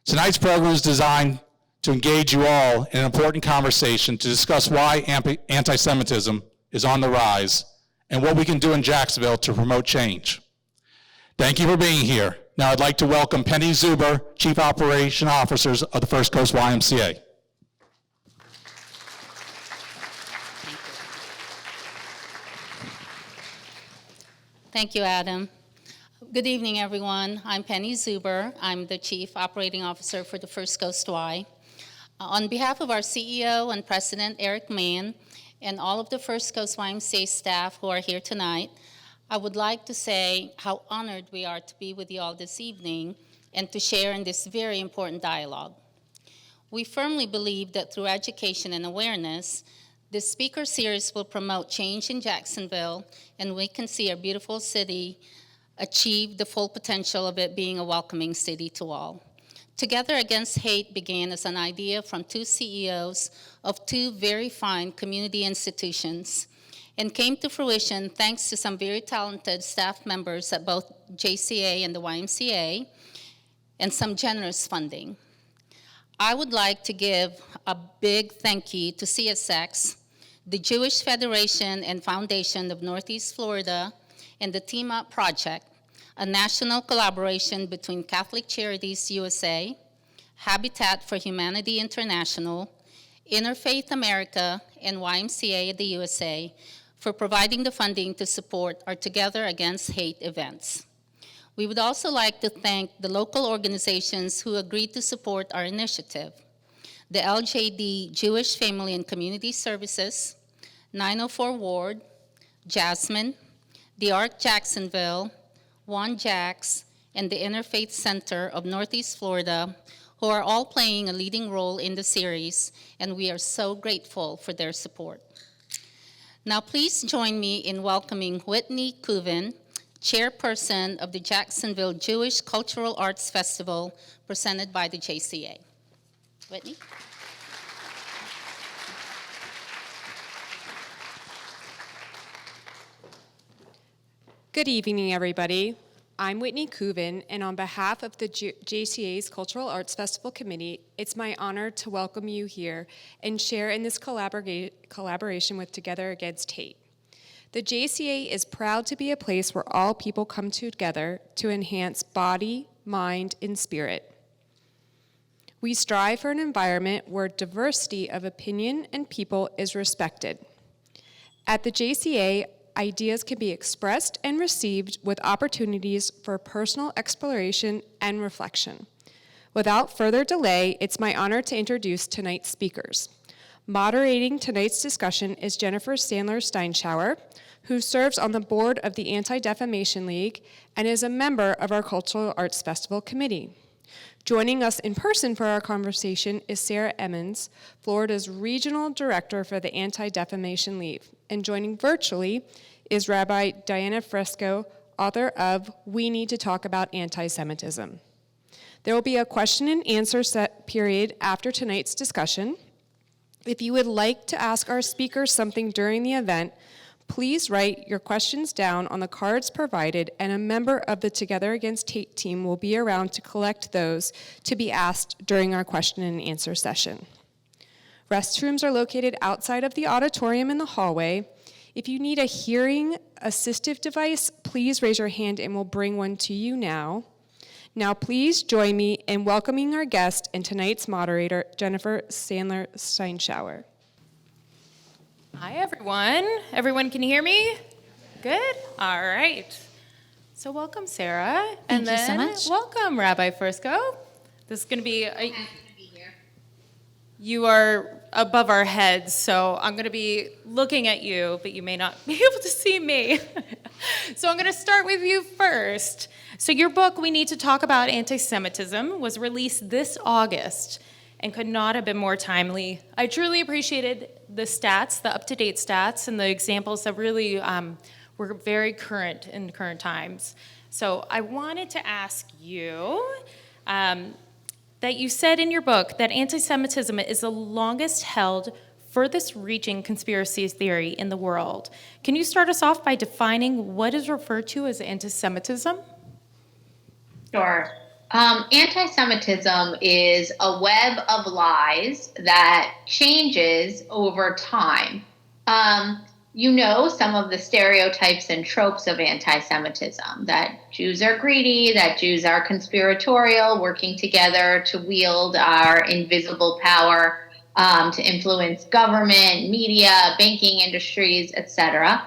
Tonight's program is designed to engage you all in an important conversation to discuss why anti-Semitism is on the rise and what we can do in Jacksonville to promote change. Thank you for being here. Now I'd like to welcome Penny Zuber, Chief Operation Officers of the First Coast YMCA. Thank you, Adam. Good evening, everyone. I'm Penny Zuber. I'm the Chief Operating Officer for the First Coast Y. On behalf of our CEO and President, Eric Mann, and all of the First Coast YMCA staff who are here tonight, I would like to say how honored we are to be with you all this evening and to share in this very important dialogue. We firmly believe that through education and awareness, this speaker series will promote change in Jacksonville, and we can see our beautiful city achieve the full potential of it being a welcoming city to all. Together Against Hate began as an idea from two CEOs of two very fine community institutions and came to fruition thanks to some very talented staff members at both JCA and the YMCA and some generous funding. I would like to give a big thank you to CSX, the Jewish Federation and Foundation of Northeast Florida, and the Team Up Project, a national collaboration between Catholic Charities USA, Habitat for Humanity International, Interfaith America, and YMCA of the USA for providing the funding to support our Together Against Hate events. We would also like to thank the local organizations who agreed to support our initiative: the LJD Jewish Family and Community Services, 904 Ward, JASMYN, the Arc Jacksonville, OneJax, and the Interfaith Center of Northeast Florida, who are all playing a leading role in the series, and we are so grateful for their support. Now please join me in welcoming Whitney Coven, Chairperson of the Jacksonville Jewish Cultural Arts Festival, presented by the JCA. Whitney? Good evening, everybody. I'm Whitney Coven, and on behalf of the JCA's Cultural Arts Festival Committee, it's my honor to welcome you here and share in this collaboration with Together Against Hate. The JCA is proud to be a place where all people come together to enhance body, mind, and spirit. We strive for an environment where diversity of opinion and people is respected. At the JCA, ideas can be expressed and received with opportunities for personal exploration and reflection. Without further delay, it's my honor to introduce tonight's speakers. Moderating tonight's discussion is Jennifer Sandler-Steinschauer, who serves on the board of the Anti-Defamation League and is a member of our Cultural Arts Festival Committee. Joining us in person for our conversation is Sarah Emmons, Florida's Regional Director for the Anti-Defamation League. And joining virtually is Rabbi Diana Fresco, author of We Need to Talk About Anti-Semitism. There will be a question and answer set period after tonight's discussion. If you would like to ask our speakers something during the event, please write your questions down on the cards provided, and a member of the Together Against Hate team will be around to collect those to be asked during our question and answer session. Restrooms are located outside of the auditorium in the hallway. If you need a hearing assistive device, please raise your hand and we'll bring one to you now. Now please join me in welcoming our guest and tonight's moderator, Jennifer Sandler-Steinschauer. Hi, everyone. Everyone can hear me? Good? All right. So welcome, Sarah. Thank you so much. Welcome, Rabbi Frisco. This is going to be... You are above our heads, so I'm going to be looking at you, but you may not be able to see me. So I'm going to start with you first. So your book, We Need to Talk About Anti-Semitism, was released this August and could not have been more timely. I truly appreciated the stats, the up-to-date stats, and the examples that really were very current in current times. So I wanted to ask you that you said in your book that anti-Semitism is the longest held, furthest reaching conspiracy theory in the world. Can you start us off by defining what is referred to as anti-Semitism? Sure. Anti-Semitism is a web of lies that changes over time. You know some of the stereotypes and tropes of anti-Semitism, that Jews are greedy, that Jews are conspiratorial, working together to wield our invisible power, to influence government, media, banking industries, etc.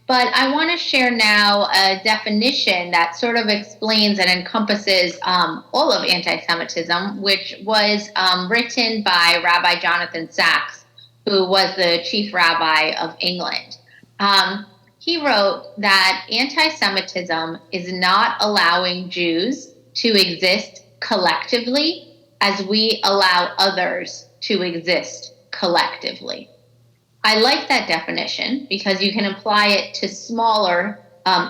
But I want to share now a definition that sort of explains and encompasses all of anti-Semitism, which was written by Rabbi Jonathan Sacks, who was the chief rabbi of England. He wrote that anti-Semitism is not allowing Jews to exist collectively as we allow others to exist collectively. I like that definition because you can apply it to smaller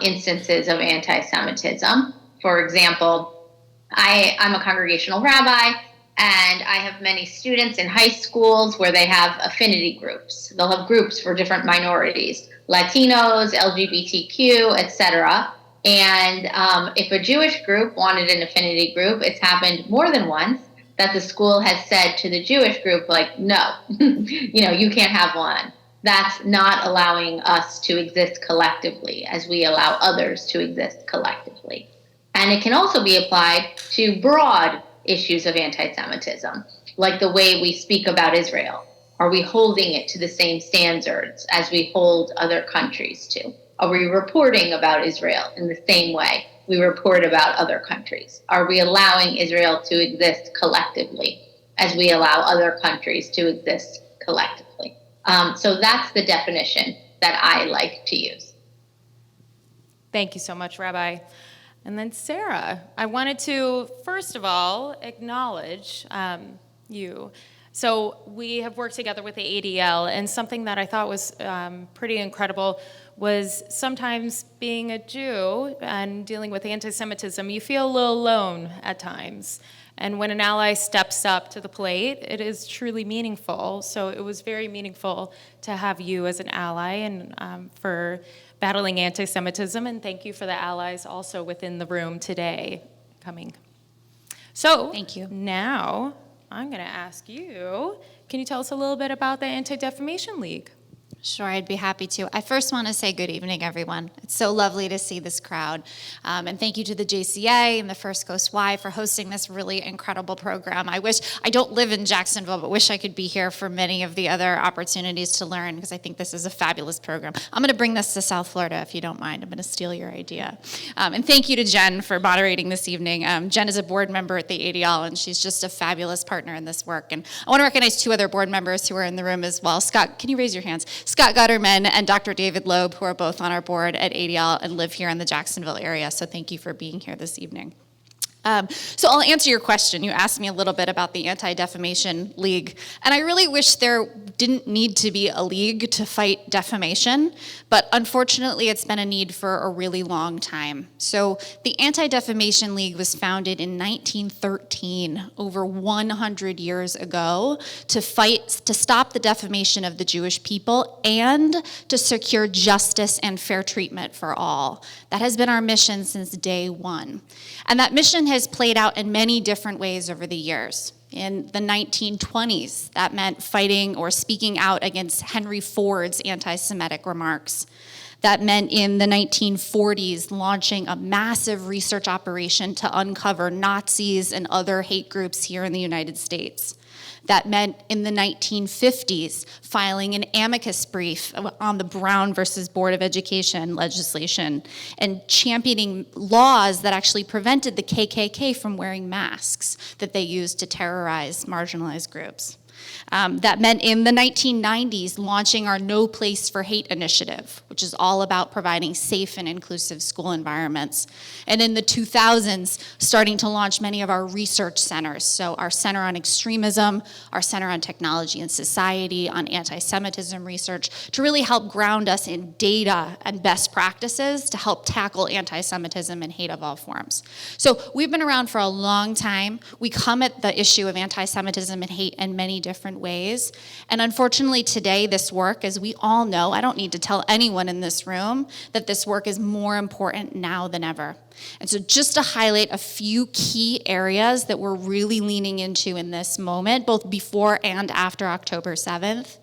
instances of anti-Semitism. For example, I'm a congregational rabbi, and I have many students in high schools where they have affinity groups. They'll have groups for different minorities, Latinos, LGBTQ, etc. And if a Jewish group wanted an affinity group, it's happened more than once that the school has said to the Jewish group, like, no, you can't have one. That's not allowing us to exist collectively as we allow others to exist collectively. And it can also be applied to broad issues of anti-Semitism, like the way we speak about Israel. Are we holding it to the same standards as we hold other countries to? Are we reporting about Israel in the same way we report about other countries? Are we allowing Israel to exist collectively as we allow other countries to exist collectively? So that's the definition that I like to use. Thank you so much, Rabbi. And then Sarah, I wanted to, first of all, acknowledge you. So we have worked together with the ADL, and something that I thought was pretty incredible was sometimes being a Jew and dealing with anti-Semitism, you feel a little alone at times. And when an ally steps up to the plate, it is truly meaningful. So it was very meaningful to have you as an ally and for battling anti-Semitism, and thank you for the allies also within the room today coming. So thank you. Now I'm going to ask you, can you tell us a little bit about the Anti-Defamation League? Sure, I'd be happy to. I first want to say good evening, everyone. It's so lovely to see this crowd. And thank you to the JCA and the First Coast Y for hosting this really incredible program. I don't live in Jacksonville, but wish I could be here for many of the other opportunities to learn, because I think this is a fabulous program. I'm going to bring this to South Florida, if you don't mind. I'm going to steal your idea. And thank you to Jen for moderating this evening. Jen is a board member at the ADL, and she's just a fabulous partner in this work. And I want to recognize two other board members who are in the room as well. Scott, can you raise your hands? Scott Gutterman and Dr. David Loeb, who are both on our board at ADL and live here in the Jacksonville area. So thank you for being here this evening. So I'll answer your question. You asked me a little bit about the Anti-Defamation League, and I really wish there didn't need to be a league to fight defamation, but unfortunately it's been a need for a really long time. So the Anti-Defamation League was founded in 1913, over 100 years ago, to stop the defamation of the Jewish people and to secure justice and fair treatment for all. That has been our mission since day one. And that mission has played out in many different ways over the years. In the 1920s, that meant fighting or speaking out against Henry Ford's anti-Semitic remarks. That meant in the 1940s launching a massive research operation to uncover Nazis and other hate groups here in the United States. That meant in the 1950s filing an amicus brief on the Brown versus Board of Education legislation and championing laws that actually prevented the KKK from wearing masks that they used to terrorize marginalized groups. That meant in the 1990s launching our No Place for Hate initiative, which is all about providing safe and inclusive school environments. And in the 2000s, starting to launch many of our research centers. So our Center on Extremism, our Center on Technology and Society, on anti-Semitism research, to really help ground us in data and best practices to help tackle anti-Semitism and hate of all forms. So we've been around for a long time. We come at the issue of anti-Semitism and hate in many different ways. And unfortunately today, this work, as we all know, I don't need to tell anyone in this room that this work is more important now than ever. And so just to highlight a few key areas that we're really leaning into in this moment, both before and after October 7th,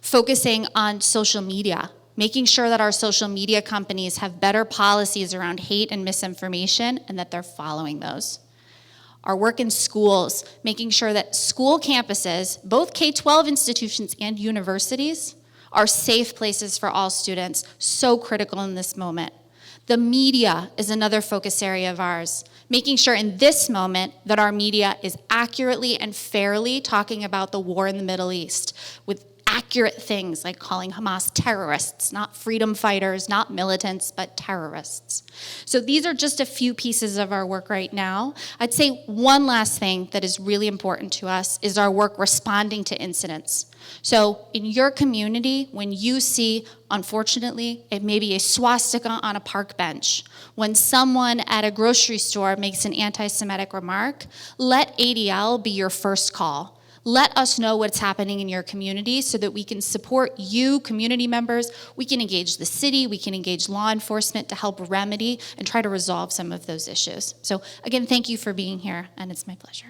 focusing on social media, making sure that our social media companies have better policies around hate and misinformation and that they're following those. Our work in schools, making sure that school campuses, both K-12 institutions and universities, are safe places for all students, so critical in this moment. The media is another focus area of ours, making sure in this moment that our media is accurately and fairly talking about the war in the Middle East with accurate things like calling Hamas terrorists, not freedom fighters, not militants, but terrorists. So these are just a few pieces of our work right now. I'd say one last thing that is really important to us is our work responding to incidents. So in your community, when you see, unfortunately, it may be a swastika on a park bench, when someone at a grocery store makes an anti-Semitic remark, let ADL be your first call. Let us know what's happening in your community so that we can support you, community members. We can engage the city, we can engage law enforcement to help remedy and try to resolve some of those issues. So again, thank you for being here, and it's my pleasure.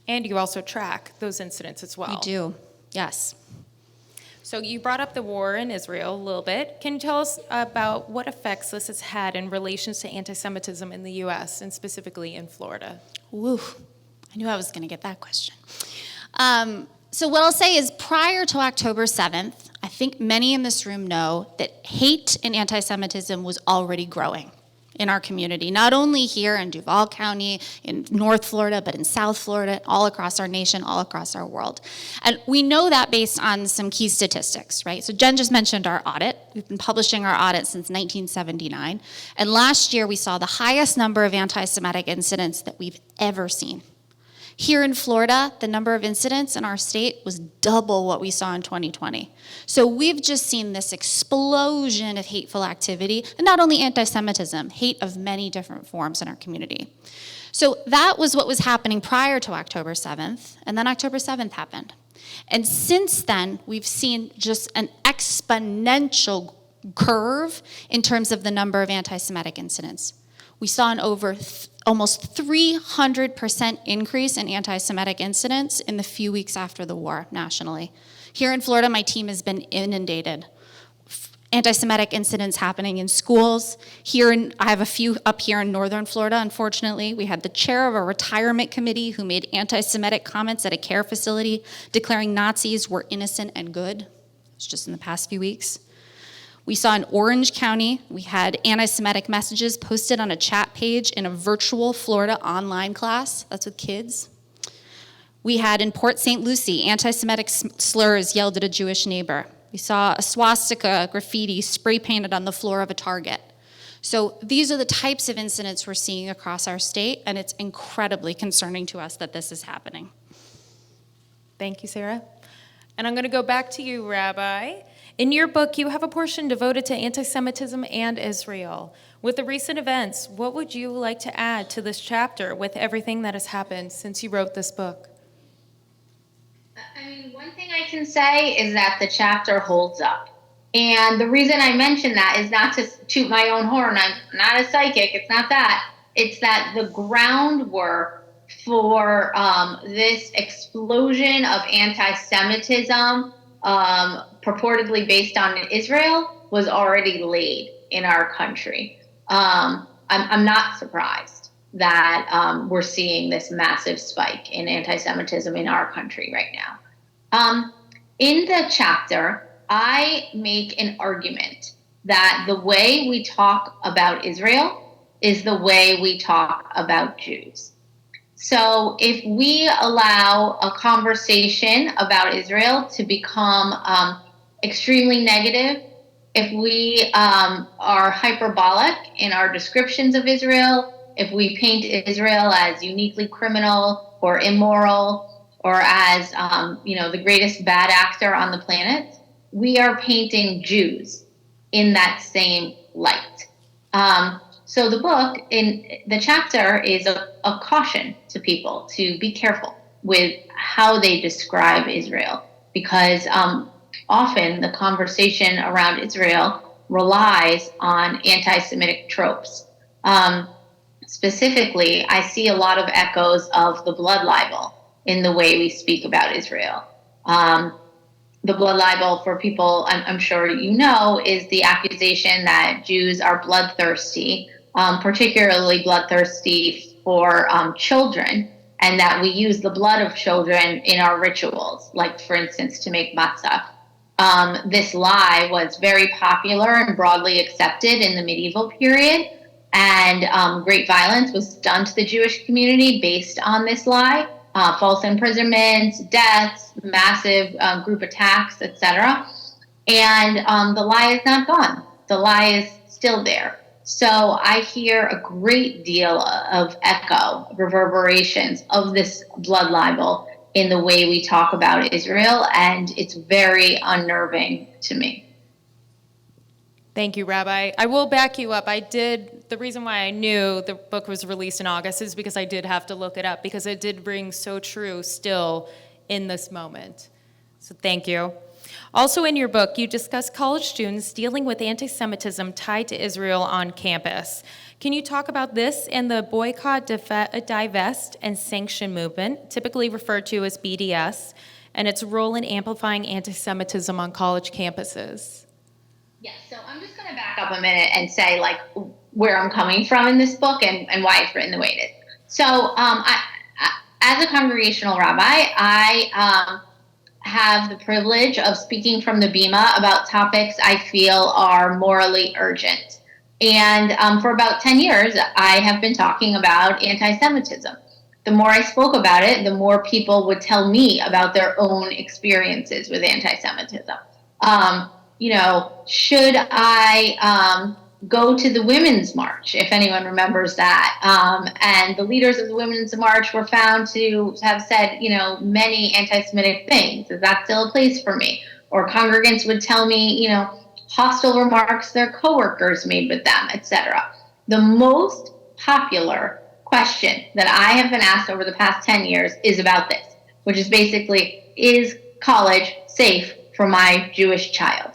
And you also track those incidents as well. We do, yes. So you brought up the war in Israel a little bit. Can you tell us about what effects this has had in relations to anti-Semitism in the U.S. and specifically in Florida? Woo. I knew I was going to get that question. So what I'll say is prior to October 7th, I think many in this room know that hate and anti-Semitism was already growing in our community, not only here in Duval County, in North Florida, but in South Florida, all across our nation, all across our world. And we know that based on some key statistics, right? So Jen just mentioned our audit. We've been publishing our audit since 1979. And last year, we saw the highest number of anti-Semitic incidents that we've ever seen. Here in Florida, the number of incidents in our state was double what we saw in 2020. So we've just seen this explosion of hateful activity, and not only anti-Semitism, hate of many different forms in our community. So that was what was happening prior to October 7th, and then October 7th happened. And since then, we've seen just an exponential curve in terms of the number of anti-Semitic incidents. We saw an almost 300% increase in anti-Semitic incidents in the few weeks after the war nationally. Here in Florida, my team has been inundated. Anti-Semitic incidents happening in schools. I have a few up here in Northern Florida, unfortunately. We had the chair of a retirement committee who made anti-Semitic comments at a care facility, declaring Nazis were innocent and good. It's just in the past few weeks. We saw in Orange County, we had anti-Semitic messages posted on a chat page in a virtual Florida online class. That's with kids. We had in Port St. Lucie, anti-Semitic slurs yelled at a Jewish neighbor. We saw a swastika graffiti spray painted on the floor of a Target. So these are the types of incidents we're seeing across our state, and it's incredibly concerning to us that this is happening. Thank you, Sarah. And I'm going to go back to you, Rabbi. In your book, you have a portion devoted to anti-Semitism and Israel. With the recent events, what would you like to add to this chapter with everything that has happened since you wrote this book? I mean, one thing I can say is that the chapter holds up. And the reason I mention that is not to toot my own horn. I'm not a psychic. It's not that. It's that the groundwork for this explosion of anti-Semitism purportedly based on Israel was already laid in our country. I'm not surprised that we're seeing this massive spike in anti-Semitism in our country right now. In the chapter, I make an argument that the way we talk about Israel is the way we talk about Jews. So if we allow a conversation about Israel to become extremely negative, if we are hyperbolic in our descriptions of Israel, if we paint Israel as uniquely criminal or immoral or as the greatest bad actor on the planet, we are painting Jews in that same light. So the book, in the chapter, is a caution to people to be careful with how they describe Israel, because often the conversation around Israel relies on anti-Semitic tropes. Specifically, I see a lot of echoes of the blood libel in the way we speak about Israel. The blood libel, for people I'm sure you know, is the accusation that Jews are bloodthirsty, particularly bloodthirsty for children, and that we use the blood of children in our rituals, like, for instance, to make matzah. This lie was very popular and broadly accepted in the medieval period, and great violence was done to the Jewish community based on this lie. False imprisonments, deaths, massive group attacks, etc. And the lie is not gone. The lie is still there. So I hear a great deal of echo, reverberations of this blood libel in the way we talk about Israel, and it's very unnerving to me. Thank you, Rabbi. I will back you up. The reason why I knew the book was released in August is because I did have to look it up, because it did ring so true still in this moment. So thank you. Also in your book, you discuss college students dealing with anti-Semitism tied to Israel on campus. Can you talk about this and the boycott, divest, and sanction movement, typically referred to as BDS, and its role in amplifying anti-Semitism on college campuses? Yeah, so I'm just going to back up a minute and say, like, where I'm coming from in this book and why it's written the way it is. So I, as a congregational rabbi, I have the privilege of speaking from the Bima about topics I feel are morally urgent. And for about 10 years, I have been talking about anti-Semitism. The more I spoke about it, the more people would tell me about their own experiences with anti-Semitism. Should I go to the Women's March, if anyone remembers that? And the leaders of the Women's March were found to have said, many anti-Semitic things. Is that still a place for me? Or congregants would tell me, hostile remarks their coworkers made with them, etc. The most popular question that I have been asked over the past 10 years is about this, which is basically, is college safe for my Jewish child?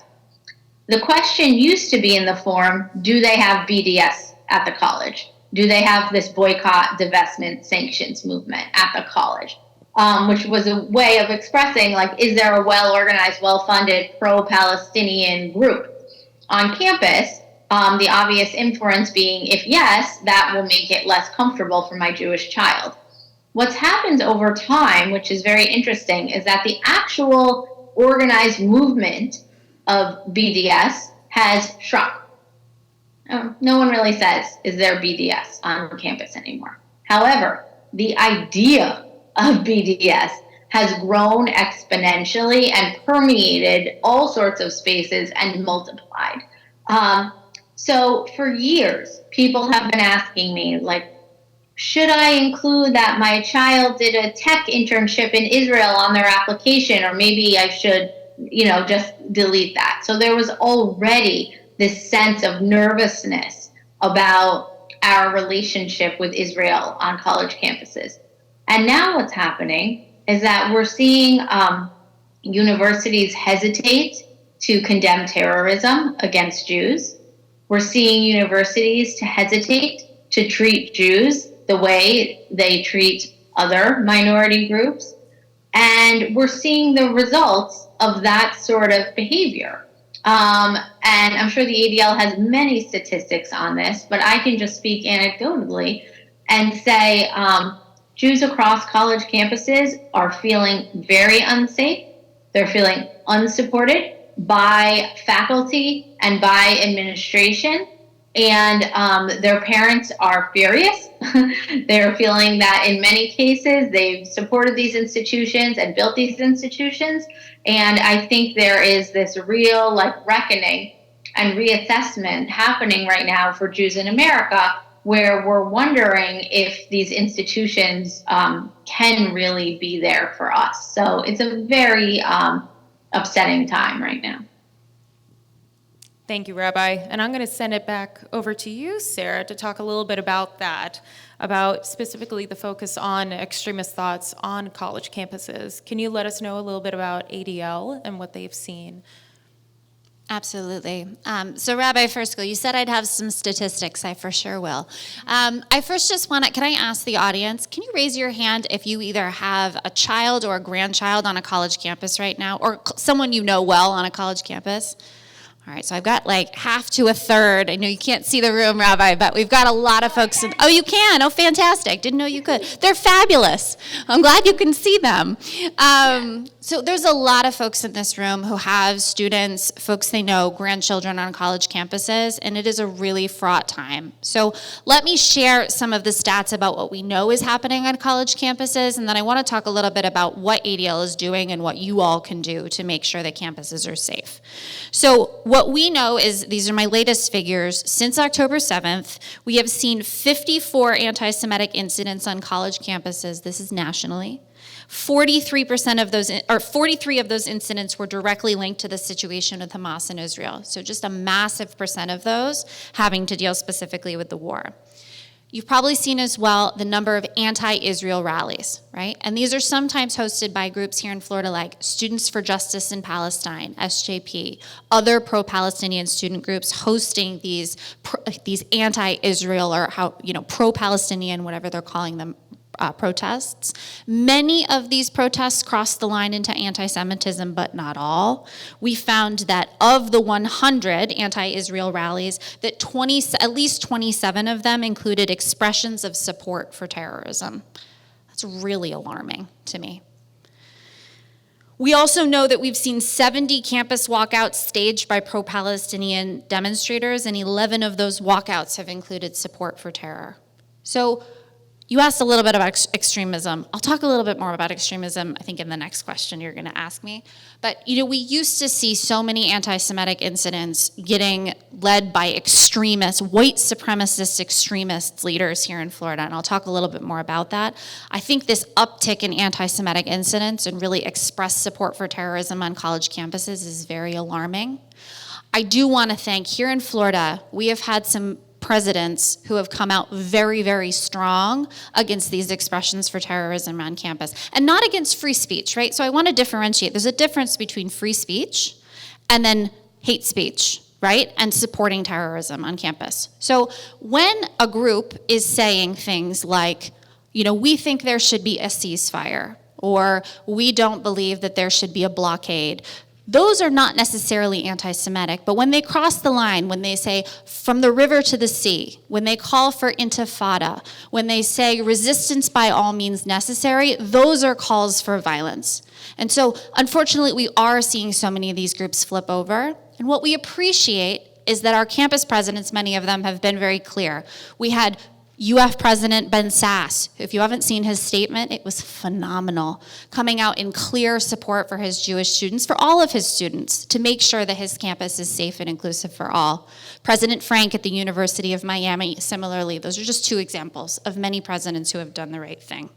The question used to be in the form, do they have BDS at the college? Do they have this boycott, divestment, sanctions movement at the college? Which was a way of expressing, like, is there a well-organized, well-funded, pro-Palestinian group on campus? The obvious inference being, if yes, that will make it less comfortable for my Jewish child. What's happened over time, which is very interesting, is that the actual organized movement of BDS has shrunk. No one really says, is there BDS on campus anymore? However, the idea of BDS has grown exponentially and permeated all sorts of spaces and multiplied. So for years, people have been asking me, like, should I include that my child did a tech internship in Israel on their application, or maybe I should, just delete that? So there was already this sense of nervousness about our relationship with Israel on college campuses. And now what's happening is that we're seeing universities hesitate to condemn terrorism against Jews. We're seeing universities to hesitate to treat Jews the way they treat other minority groups. And we're seeing the results of that sort of behavior. And I'm sure the ADL has many statistics on this, but I can just speak anecdotally and say Jews across college campuses are feeling very unsafe. They're feeling unsupported by faculty and by administration. And their parents are furious. They're feeling that in many cases they've supported these institutions and built these institutions. And I think there is this real reckoning and reassessment happening right now for Jews in America, where we're wondering if these institutions can really be there for us. So it's a very upsetting time right now. Thank you, Rabbi. And I'm going to send it back over to you, Sarah, to talk a little bit about that, about specifically the focus on extremist thoughts on college campuses. Can you let us know a little bit about ADL and what they've seen? Absolutely. So Rabbi Ferskell, you said I'd have some statistics. I for sure will. I first just want to, can I ask the audience, can you raise your hand if you either have a child or a grandchild on a college campus right now, or someone you know well on a college campus? All right, so I've got like half to a third. I know you can't see the room, Rabbi, but we've got a lot of folks. Oh, you can? Oh, fantastic. Didn't know you could. They're fabulous. I'm glad you can see them. So there's a lot of folks in this room who have students, folks they know, grandchildren on college campuses, and it is a really fraught time. So let me share some of the stats about what we know is happening on college campuses, and then I want to talk a little bit about what ADL is doing and what you all can do to make sure that campuses are safe. So what we know is, these are my latest figures, since October 7th, we have seen 54 anti-Semitic incidents on college campuses. This is nationally. 43% of those, or 43 of those incidents were directly linked to the situation with Hamas in Israel. So just a massive percent of those having to deal specifically with the war. You've probably seen as well the number of anti-Israel rallies, right? And these are sometimes hosted by groups here in Florida like Students for Justice in Palestine, SJP, other pro-Palestinian student groups hosting these anti-Israel or pro-Palestinian, whatever they're calling them, protests. Many of these protests crossed the line into anti-Semitism, but not all. We found that of the 100 anti-Israel rallies, that at least 27 of them included expressions of support for terrorism. That's really alarming to me. We also know that we've seen 70 campus walkouts staged by pro-Palestinian demonstrators, and 11 of those walkouts have included support for terror. So you asked a little bit about extremism. I'll talk a little bit more about extremism, I think, in the next question you're going to ask me. But, we used to see so many anti-Semitic incidents getting led by extremists, white supremacist extremist leaders here in Florida, and I'll talk a little bit more about that. I think this uptick in anti-Semitic incidents and really expressed support for terrorism on college campuses is very alarming. I do want to thank, here in Florida, we have had some presidents who have come out very, very strong against these expressions for terrorism on campus, and not against free speech, right? So I want to differentiate. There's a difference between free speech and then hate speech, right? And supporting terrorism on campus. So when a group is saying things like, we think there should be a ceasefire, or we don't believe that there should be a blockade, those are not necessarily anti-Semitic, but when they cross the line, when they say from the river to the sea, when they call for intifada, when they say resistance by all means necessary, those are calls for violence. And so, unfortunately, we are seeing so many of these groups flip over. And what we appreciate is that our campus presidents, many of them, have been very clear. We had UF President Ben Sass, if you haven't seen his statement, it was phenomenal, coming out in clear support for his Jewish students, for all of his students, to make sure that his campus is safe and inclusive for all. President Frank at the University of Miami, similarly. Those are just two examples of many presidents who have done the right thing.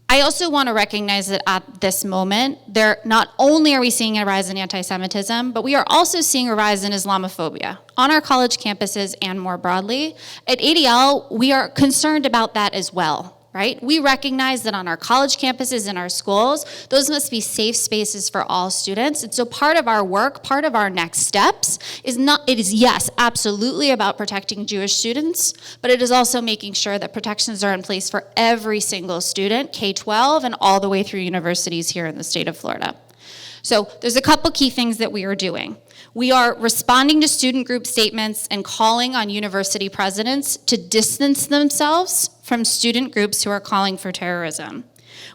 I also want to recognize that at this moment, not only are we seeing a rise in anti-Semitism, but we are also seeing a rise in Islamophobia on our college campuses and more broadly. At ADL, we are concerned about that as well, right? We recognize that on our college campuses and our schools, those must be safe spaces for all students. And so part of our work, part of our next steps is yes, absolutely about protecting Jewish students, but it is also making sure that protections are in place for every single student, K-12 and all the way through universities here in the state of Florida. So there's a couple key things that we are doing. We are responding to student group statements and calling on university presidents to distance themselves from student groups who are calling for terrorism.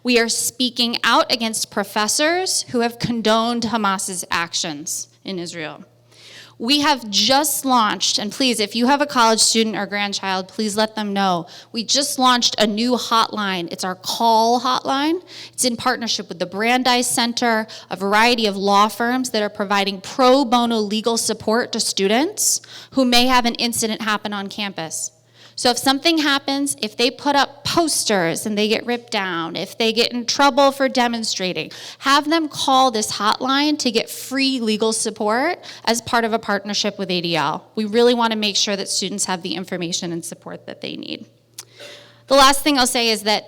We are speaking out against professors who have condoned Hamas's actions in Israel. We have just launched, and please, if you have a college student or grandchild, please let them know. We just launched a new hotline. It's our call hotline. It's in partnership with the Brandeis Center, a variety of law firms that are providing pro bono legal support to students who may have an incident happen on campus. So if something happens, if they put up posters and they get ripped down, if they get in trouble for demonstrating, have them call this hotline to get free legal support as part of a partnership with ADL. We really want to make sure that students have the information and support that they need. The last thing I'll say is that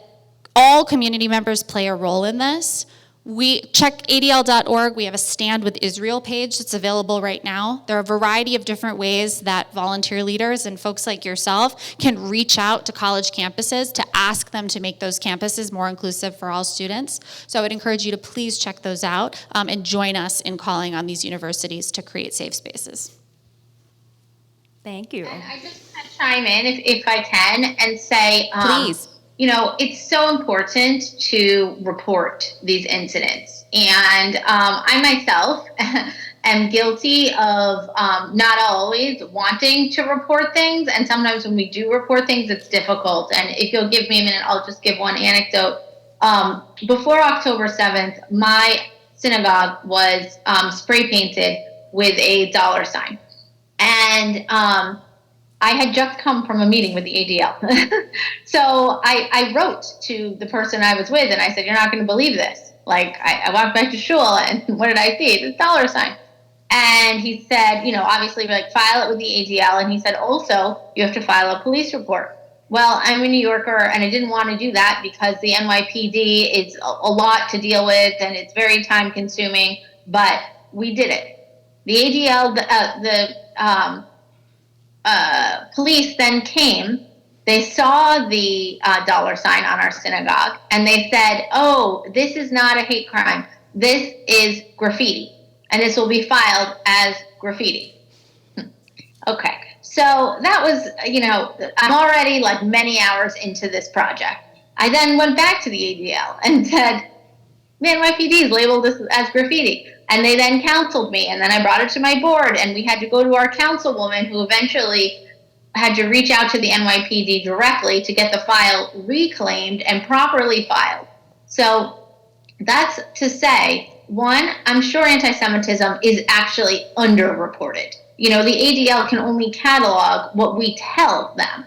all community members play a role in this. We check ADL.org. We have a Stand with Israel page that's available right now. There are a variety of different ways that volunteer leaders and folks like yourself can reach out to college campuses to ask them to make those campuses more inclusive for all students. So I would encourage you to please check those out and join us in calling on these universities to create safe spaces. Thank you. And I just want to chime in if I can and say, Please. you know, it's so important to report these incidents. And I myself am guilty of not always wanting to report things. And sometimes when we do report things, it's difficult. And if you'll give me a minute, I'll just give one anecdote. Before October 7th, my synagogue was spray painted with a $sign. And I had just come from a meeting with the ADL. So I wrote to the person I was with and I said, you're not going to believe this. Like, I walked back to shul and what did I see? This $sign. And he said, you know, obviously, like, file it with the ADL. And he said, also, you have to file a police report. Well, I'm a New Yorker and I didn't want to do that because the NYPD is a lot to deal with and it's very time consuming, but we did it. The ADL, police then came, they saw the $sign on our synagogue, and they said, oh, this is not a hate crime. This is graffiti, and this will be filed as graffiti. Okay, so that was, you know, I'm already like many hours into this project. I then went back to the ADL and said, man, NYPD is labeled this as graffiti. And they then counseled me, and then I brought it to my board, and we had to go to our councilwoman who eventually had to reach out to the NYPD directly to get the file reclaimed and properly filed. So that's to say, one, I'm sure anti-Semitism is actually underreported. You know, the ADL can only catalog what we tell them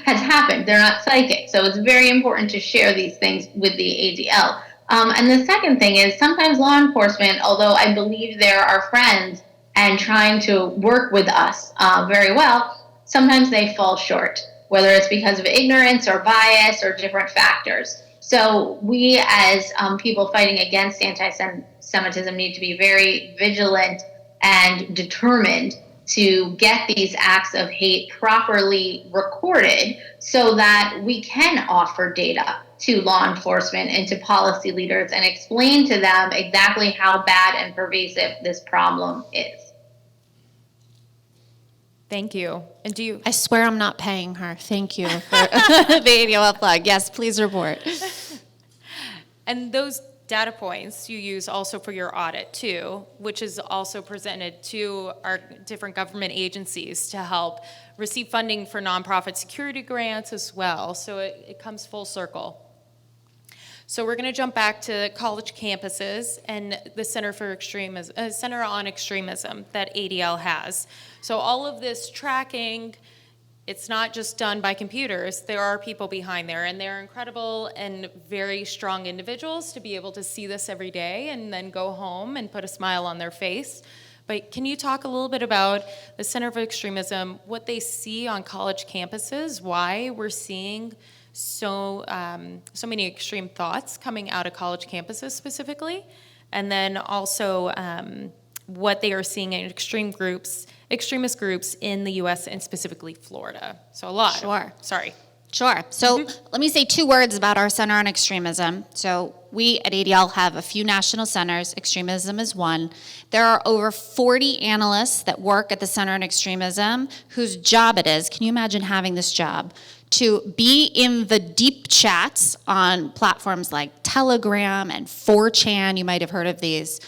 has happened. They're not psychic. So it's very important to share these things with the ADL. And the second thing is sometimes law enforcement, although I believe they're our friends and trying to work with us very well, sometimes they fall short, whether it's because of ignorance or bias or different factors. So we as people fighting against anti-Semitism need to be very vigilant and determined to get these acts of hate properly recorded so that we can offer data to law enforcement and to policy leaders and explain to them exactly how bad and pervasive this problem is. Thank you. And do you? I swear I'm not paying her. Thank you for the ADL plug. Yes, please report. And those data points you use also for your audit too, which is also presented to our different government agencies to help receive funding for nonprofit security grants as well. So it comes full circle. So we're going to jump back to college campuses and the Center on Extremism that ADL has. So all of this tracking, it's not just done by computers. There are people behind there, and they're incredible and very strong individuals to be able to see this every day and then go home and put a smile on their face. But can you talk a little bit about the Center for Extremism, what they see on college campuses, why we're seeing so many extreme thoughts coming out of college campuses specifically, and then also what they are seeing in extremist groups in the U.S. and specifically Florida. So a lot. Sure. Sure. So let me say 2 words about our Center on Extremism. So we at ADL have a few national centers. Extremism is one. There are over 40 analysts that work at the Center on Extremism whose job it is, can you imagine having this job, to be in the deep chats on platforms like Telegram and 4chan, you might have heard of these,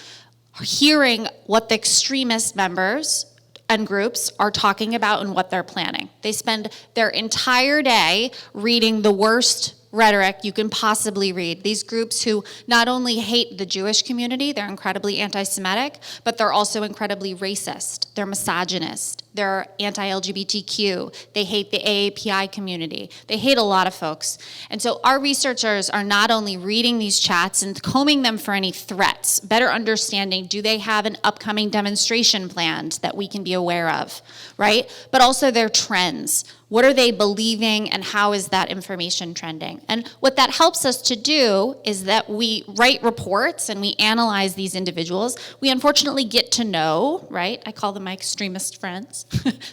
hearing what the extremist members and groups are talking about and what they're planning. They spend their entire day reading the worst rhetoric you can possibly read. These groups who not only hate the Jewish community, they're incredibly anti-Semitic, but they're also incredibly racist. They're misogynist. They're anti-LGBTQ. They hate the AAPI community. They hate a lot of folks. And so our researchers are not only reading these chats and combing them for any threats, better understanding, do they have an upcoming demonstration planned that we can be aware of, right? But also their trends. What are they believing and how is that information trending? And what that helps us to do is that we write reports and we analyze these individuals. We unfortunately get to know, right? I call them my extremist friends.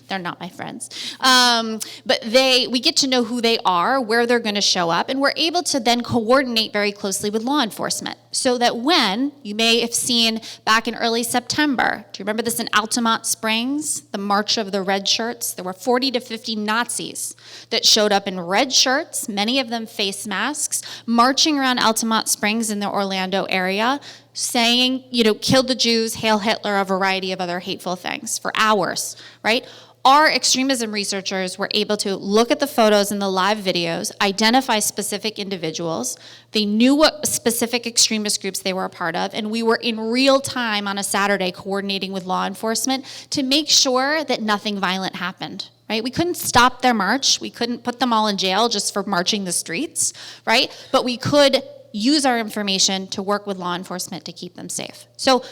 They're not my friends. But we get to know who they are, where they're gonna show up, and we're able to then coordinate very closely with law enforcement. So that when, you may have seen back in early September, do you remember this in Altamont Springs, the March of the Red Shirts? There were 40 to 50 Nazis that showed up in red shirts, many of them face masks, marching around Altamont Springs in the Orlando area, saying, kill the Jews, hail Hitler, a variety of other hateful things for hours, right? Our extremism researchers were able to look at the photos and the live videos, identify specific individuals. They knew what specific extremist groups they were a part of, and we were in real time on a Saturday coordinating with law enforcement to make sure that nothing violent happened, right? We couldn't stop their march. We couldn't put them all in jail just for marching the streets, right? But we could use our information to work with law enforcement to keep them safe. So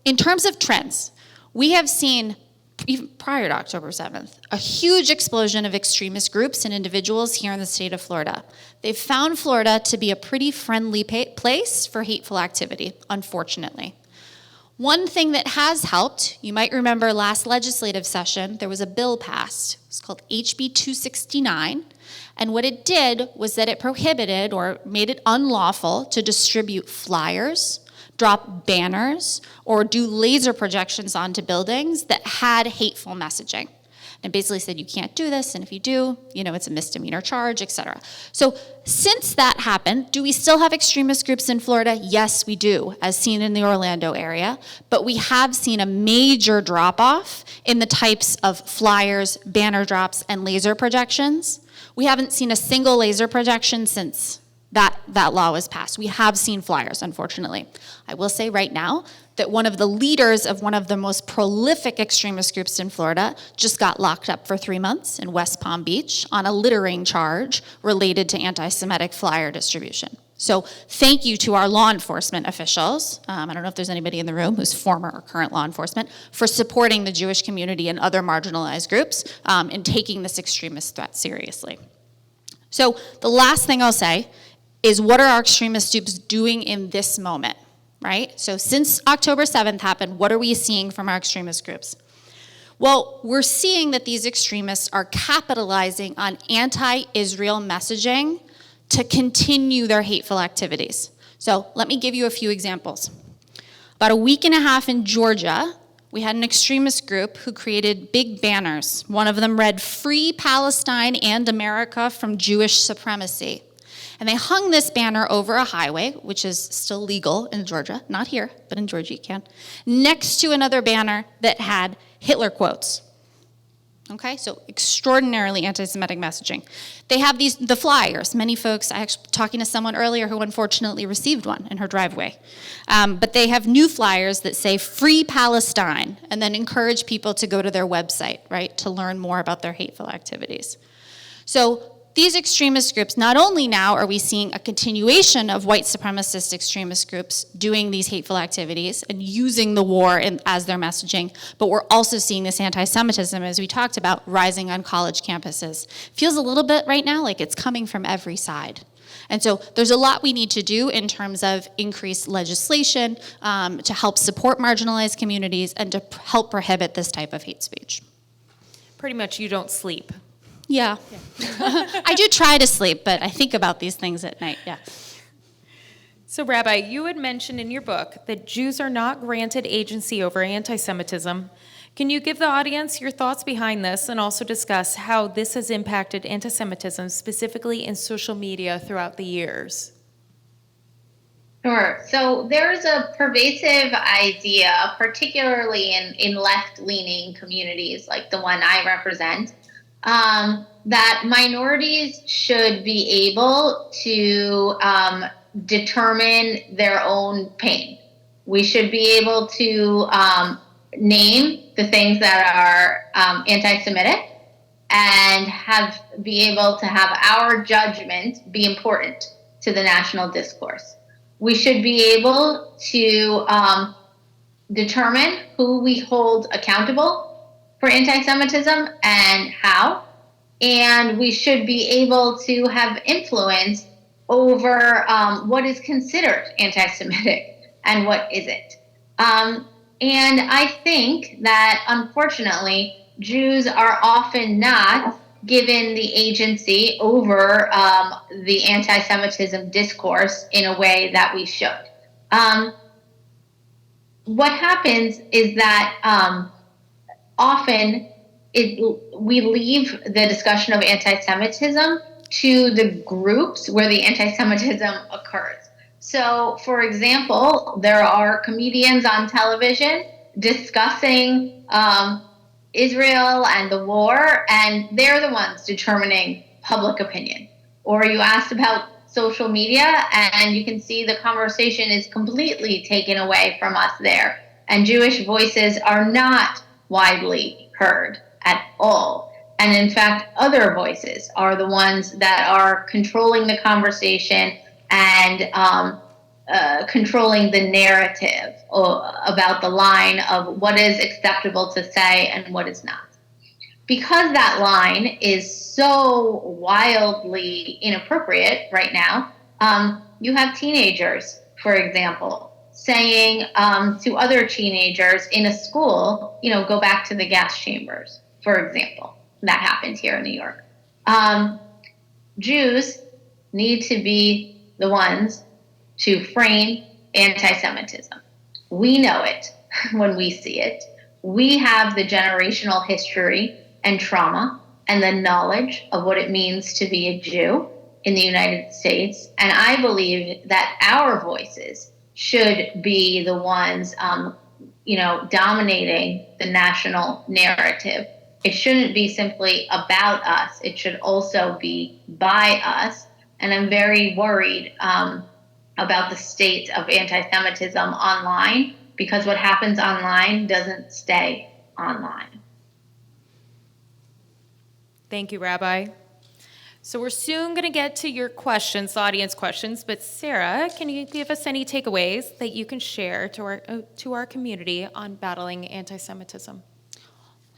in terms of trends, we have seen, even prior to October 7th, a huge explosion of extremist groups and individuals here in the state of Florida. They've found Florida to be a pretty friendly place for hateful activity, unfortunately. One thing that has helped, you might remember last legislative session, there was a bill passed. It's called HB 269. And what it did was that it prohibited or made it unlawful to distribute flyers, drop banners, or do laser projections onto buildings that had hateful messaging. And basically said you can't do this, and if you do, it's a misdemeanor charge, etc. So since that happened, do we still have extremist groups in Florida? Yes, we do, as seen in the Orlando area. But we have seen a major drop-off in the types of flyers, banner drops, and laser projections. We haven't seen a single laser projection since that law was passed. We have seen flyers, unfortunately. I will say right now that one of the leaders of one of the most prolific extremist groups in Florida just got locked up for 3 months in West Palm Beach on a littering charge related to anti-Semitic flyer distribution. So thank you to our law enforcement officials, I don't know if there's anybody in the room who's former or current law enforcement, for supporting the Jewish community and other marginalized groups in taking this extremist threat seriously. So the last thing I'll say is, what are our extremist groups doing in this moment, right? So since October 7th happened, what are we seeing from our extremist groups? Well, we're seeing that these extremists are capitalizing on anti-Israel messaging to continue their hateful activities. So let me give you a few examples. About a week and a half in Georgia, we had an extremist group who created big banners. One of them read, "Free Palestine and America from Jewish Supremacy." And they hung this banner over a highway, which is still legal in Georgia, not here, but in Georgia you can, next to another banner that had Hitler quotes. Okay, so extraordinarily anti-Semitic messaging. They have the flyers. Many folks, I was talking to someone earlier who unfortunately received one in her driveway. But they have new flyers that say "Free Palestine" and then encourage people to go to their website, right, to learn more about their hateful activities. So these extremist groups, not only now are we seeing a continuation of white supremacist extremist groups doing these hateful activities and using the war as their messaging, but we're also seeing this anti-Semitism, as we talked about, rising on college campuses. Feels a little bit right now like it's coming from every side. And so there's a lot we need to do in terms of increased legislation to help support marginalized communities and to help prohibit this type of hate speech. Pretty much you don't sleep. Yeah. I do try to sleep, but I think about these things at night, yeah. So, Rabbi, you had mentioned in your book that Jews are not granted agency over anti-Semitism. Can you give the audience your thoughts behind this and also discuss how this has impacted anti-Semitism, specifically in social media throughout the years? Sure. So there's a pervasive idea, particularly in left-leaning communities like the one I represent, that minorities should be able to determine their own pain. We should be able to name the things that are anti-Semitic and be able to have our judgment be important to the national discourse. We should be able to determine who we hold accountable for anti-Semitism and how, and we should be able to have influence over what is considered anti-Semitic and what isn't. And I think that, unfortunately, Jews are often not given the agency over the anti-Semitism discourse in a way that we should. What happens is that often we leave the discussion of anti-Semitism to the groups where the anti-Semitism occurs. So, for example, there are comedians on television discussing Israel and the war, and they're the ones determining public opinion. Or you asked about social media, and you can see the conversation is completely taken away from us there. And Jewish voices are not widely heard at all. And in fact, other voices are the ones that are controlling the conversation and controlling the narrative about the line of what is acceptable to say and what is not. Because that line is so wildly inappropriate right now, you have teenagers, for example, saying to other teenagers in a school, go back to the gas chambers, for example. That happened here in New York. Jews need to be the ones to frame anti-Semitism. We know it when we see it. We have the generational history and trauma and the knowledge of what it means to be a Jew in the United States. And I believe that our voices should be the ones, dominating the national narrative. It shouldn't be simply about us. It should also be by us. And I'm very worried about the state of anti-Semitism online, because what happens online doesn't stay online. Thank you, Rabbi. So we're soon going to get to your questions, the audience questions, but Sarah, can you give us any takeaways that you can share to our community on battling anti-Semitism?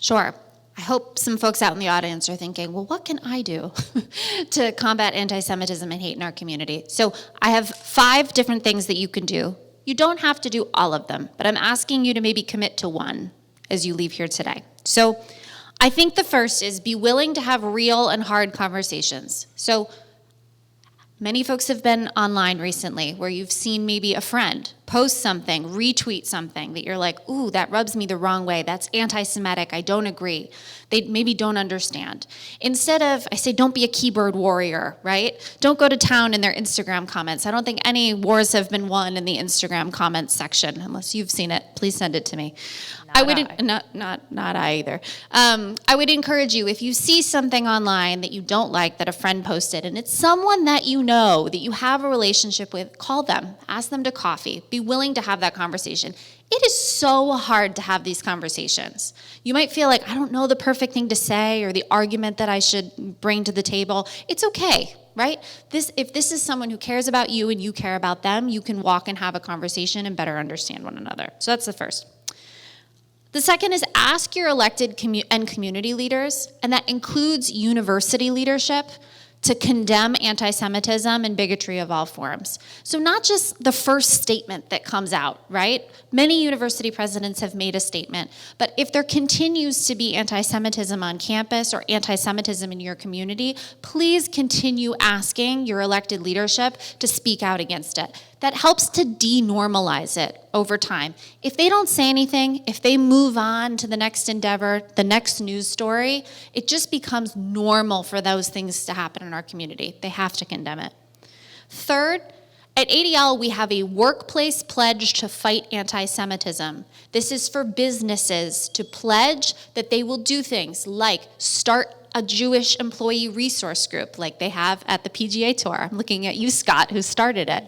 Sure. I hope some folks out in the audience are thinking, well, what can I do to combat anti-Semitism and hate in our community? So I have 5 different things that you can do. You don't have to do all of them, but I'm asking you to maybe commit to one as you leave here today. So I think the first is be willing to have real and hard conversations. So many folks have been online recently where you've seen maybe a friend post something, retweet something that you're like, ooh, that rubs me the wrong way. That's anti-Semitic. I don't agree. They maybe don't understand. Instead of, I say, don't be a keyboard warrior, right? Don't go to town in their Instagram comments. I don't think any wars have been won in the Instagram comments section. Unless you've seen it, please send it to me. Not I either. I would encourage you, if you see something online that you don't like that a friend posted, and it's someone that you know, that you have a relationship with, call them, ask them to coffee, be willing to have that conversation. It is so hard to have these conversations. You might feel like, I don't know the perfect thing to say or the argument that I should bring to the table. It's okay, right? If this is someone who cares about you and you care about them, you can walk and have a conversation and better understand one another. So that's the first. The second is ask your elected and community leaders, and that includes university leadership, to condemn anti-Semitism and bigotry of all forms. So not just the first statement that comes out, right? Many university presidents have made a statement, but if there continues to be anti-Semitism on campus or anti-Semitism in your community, please continue asking your elected leadership to speak out against it. That helps to denormalize it over time. If they don't say anything, if they move on to the next endeavor, the next news story, it just becomes normal for those things to happen in our community. They have to condemn it. Third, at ADL, we have a workplace pledge to fight anti-Semitism. This is for businesses to pledge that they will do things like start a Jewish employee resource group like they have at the PGA Tour. I'm looking at you, Scott, who started it.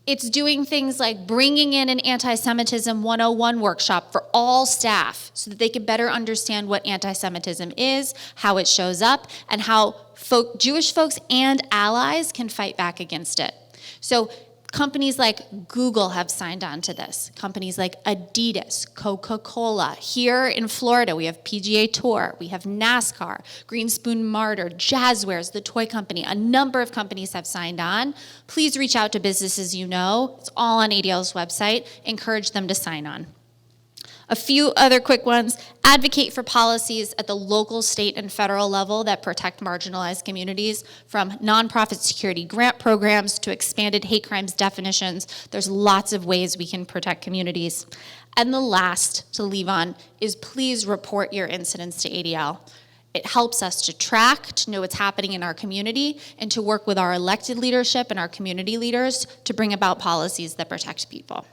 It's doing things like bringing in an Anti-Semitism 101 workshop for all staff so that they can better understand what anti-Semitism is, how it shows up, and how Jewish folks and allies can fight back against it. So companies like Google have signed on to this. Companies like Adidas, Coca-Cola. Here in Florida, we have PGA Tour, we have NASCAR, Green Spoon Martyr, Jazzwares, the toy company. A number of companies have signed on. Please reach out to businesses you know. It's all on ADL's website. Encourage them to sign on. A few other quick ones. Advocate for policies at the local, state, and federal level that protect marginalized communities, from nonprofit security grant programs to expanded hate crimes definitions. There's lots of ways we can protect communities. And the last to leave on is please report your incidents to ADL. It helps us to track, to know what's happening in our community, and to work with our elected leadership and our community leaders to bring about policies that protect people.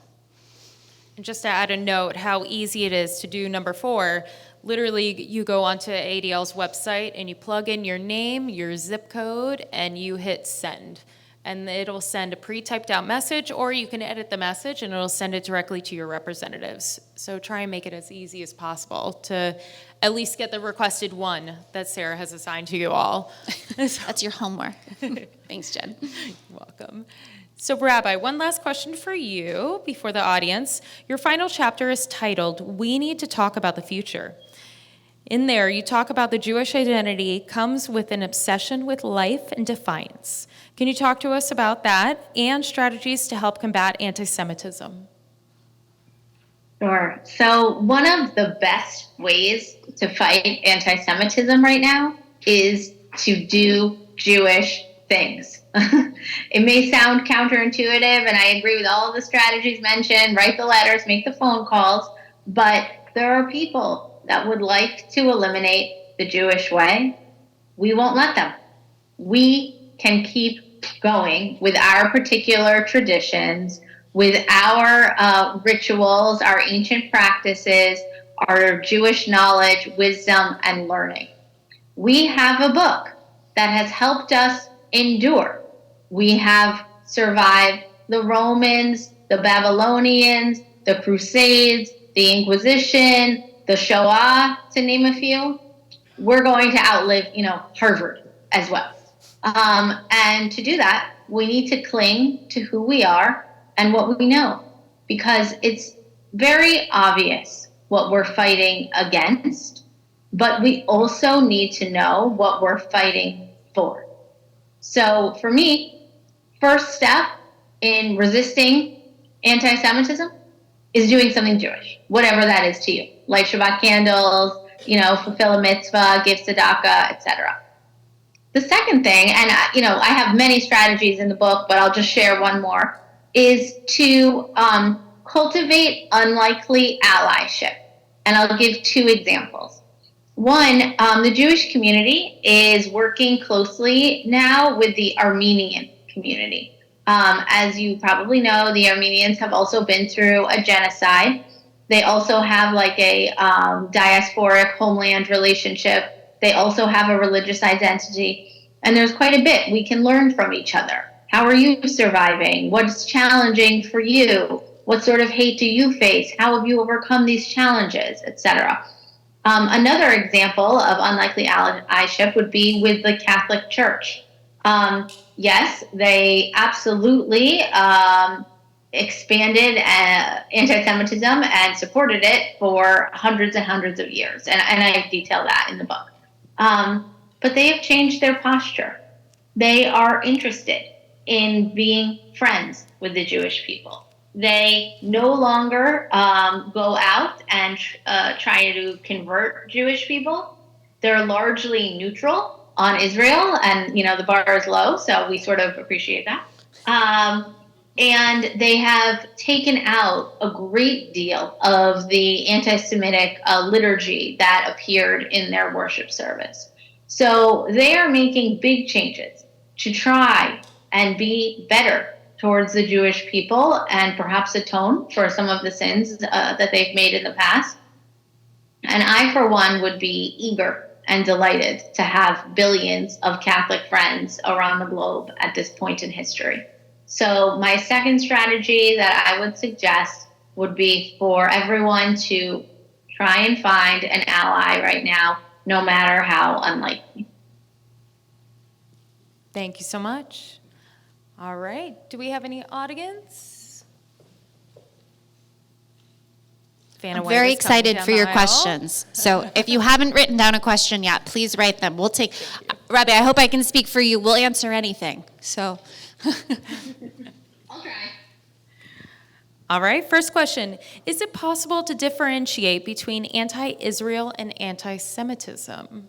And just to add a note, how easy it is to do number 4, literally you go onto ADL's website and you plug in your name, your zip code, and you hit send. And it'll send a pre-typed out message, or you can edit the message and it'll send it directly to your representatives. So try and make it as easy as possible to at least get the requested one that Sarah has assigned to you all. That's your homework. Thanks, Jen. You're welcome. So, Rabbi, one last question for you before the audience. Your final chapter is titled, "We Need to Talk About the Future." In there, you talk about the Jewish identity comes with an obsession with life and defiance. Can you talk to us about that and strategies to help combat anti-Semitism? Sure. So one of the best ways to fight anti-Semitism right now is to do Jewish things. It may sound counterintuitive, and I agree with all of the strategies mentioned, write the letters, make the phone calls, but there are people that would like to eliminate the Jewish way. We won't let them. We can keep going with our particular traditions, with our rituals, our ancient practices, our Jewish knowledge, wisdom, and learning. We have a book that has helped us endure. We have survived the Romans, the Babylonians, the Crusades, the Inquisition, the Shoah, to name a few. We're going to outlive, Harvard as well. And to do that, we need to cling to who we are and what we know, because it's very obvious what we're fighting against, but we also need to know what we're fighting for. So for me, first step in resisting anti-Semitism is doing something Jewish, whatever that is to you. Light Shabbat candles, fulfill a mitzvah, give tzedakah, etc. The second thing, and I have many strategies in the book, but I'll just share one more, is to cultivate unlikely allyship. And I'll give 2 examples. One, the Jewish community is working closely now with the Armenian community. As you probably know, the Armenians have also been through a genocide. They also have like a diasporic homeland relationship. They also have a religious identity. And there's quite a bit we can learn from each other. How are you surviving? What's challenging for you? What sort of hate do you face? How have you overcome these challenges, etc.? Another example of unlikely allyship would be with the Catholic Church. Yes, they absolutely expanded anti-Semitism and supported it for hundreds and hundreds of years. And I detail that in the book. But they have changed their posture. They are interested in being friends with the Jewish people. They no longer go out and try to convert Jewish people. They're largely neutral on Israel, and the bar is low, so we sort of appreciate that. And they have taken out a great deal of the anti-Semitic liturgy that appeared in their worship service. So they are making big changes to try and be better towards the Jewish people and perhaps atone for some of the sins that they've made in the past. And I, for one, would be eager and delighted to have billions of Catholic friends around the globe at this point in history. So my second strategy that I would suggest would be for everyone to try and find an ally right now, no matter how unlikely. Thank you so much. All right. Do we have any audience? Vanna I'm White very is coming excited down for the your aisle. questions. So if you haven't written down a question yet, please write them. We'll take, Rabbi, I hope I can speak for you. We'll answer anything. So. I'll try. All right, first question. Is it possible to differentiate between anti-Israel and anti-Semitism?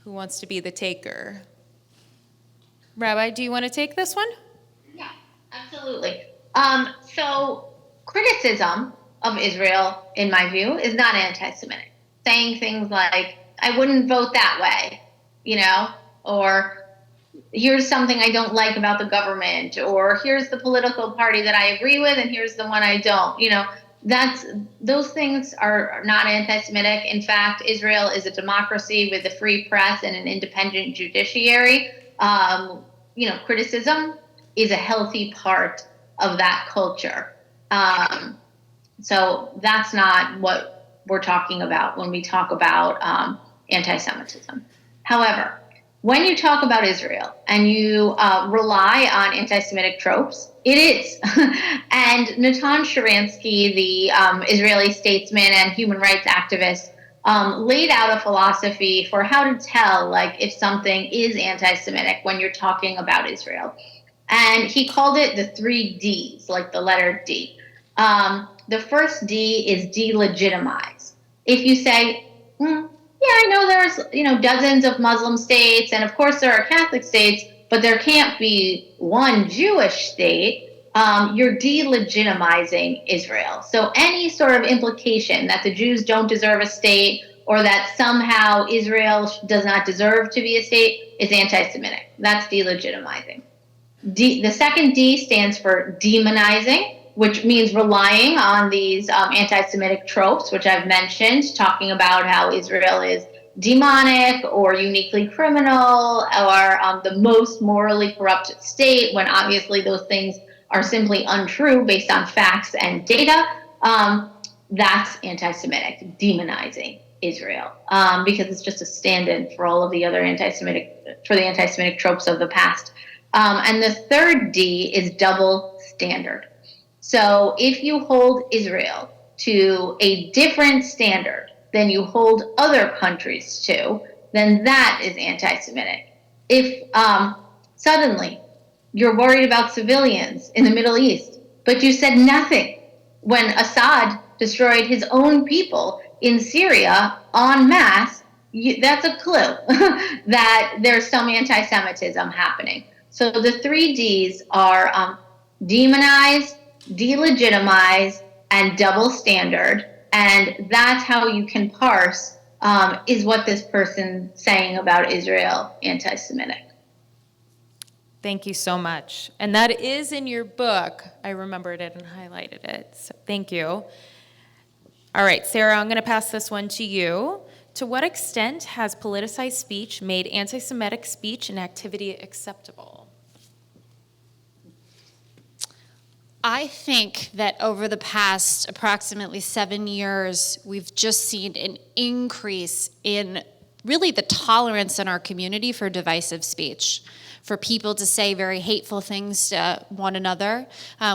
Who wants to be the taker? Rabbi, do you want to take this one? Yeah, absolutely. So criticism of Israel, in my view, is not anti-Semitic. Saying things like, I wouldn't vote that way, or here's something I don't like about the government, or here's the political party that I agree with, and here's the one I don't. Those things are not anti-Semitic. In fact, Israel is a democracy with a free press and an independent judiciary. Criticism is a healthy part of that culture. So that's not what we're talking about when we talk about anti-Semitism. However, when you talk about Israel and you rely on anti-Semitic tropes, it is. And Natan Sharansky, the Israeli statesman and human rights activist, laid out a philosophy for how to tell if something is anti-Semitic when you're talking about Israel. And he called it the 3 Ds, like the letter D. The first D is delegitimize. If you say, I know there's, dozens of Muslim states, and of course there are Catholic states, but there can't be one Jewish state, you're delegitimizing Israel. So any sort of implication that the Jews don't deserve a state or that somehow Israel does not deserve to be a state is anti-Semitic. That's delegitimizing. The second D stands for demonizing, which means relying on these anti-Semitic tropes, which I've mentioned, talking about how Israel is demonic or uniquely criminal or the most morally corrupt state, when obviously those things are simply untrue based on facts and data. That's anti-Semitic, demonizing Israel, because it's just a stand-in for all of the other anti-Semitic tropes of the past. And the third D is double standard. So if you hold Israel to a different standard than you hold other countries to, then that is anti-Semitic. If suddenly you're worried about civilians in the Middle East, but you said nothing when Assad destroyed his own people in Syria en masse, that's a clue that there's some anti-Semitism happening. So the 3 Ds are demonize, delegitimize, and double standard. And that's how you can parse, is what this person saying about Israel anti-Semitic? Thank you so much. And that is in your book. I remembered it and highlighted it. So thank you. All right, Sarah, I'm going to pass this one to you. To what extent has politicized speech made anti-Semitic speech and activity acceptable? I think that over the past approximately 7 years, we've just seen an increase in really the tolerance in our community for divisive speech, for people to say very hateful things to one another.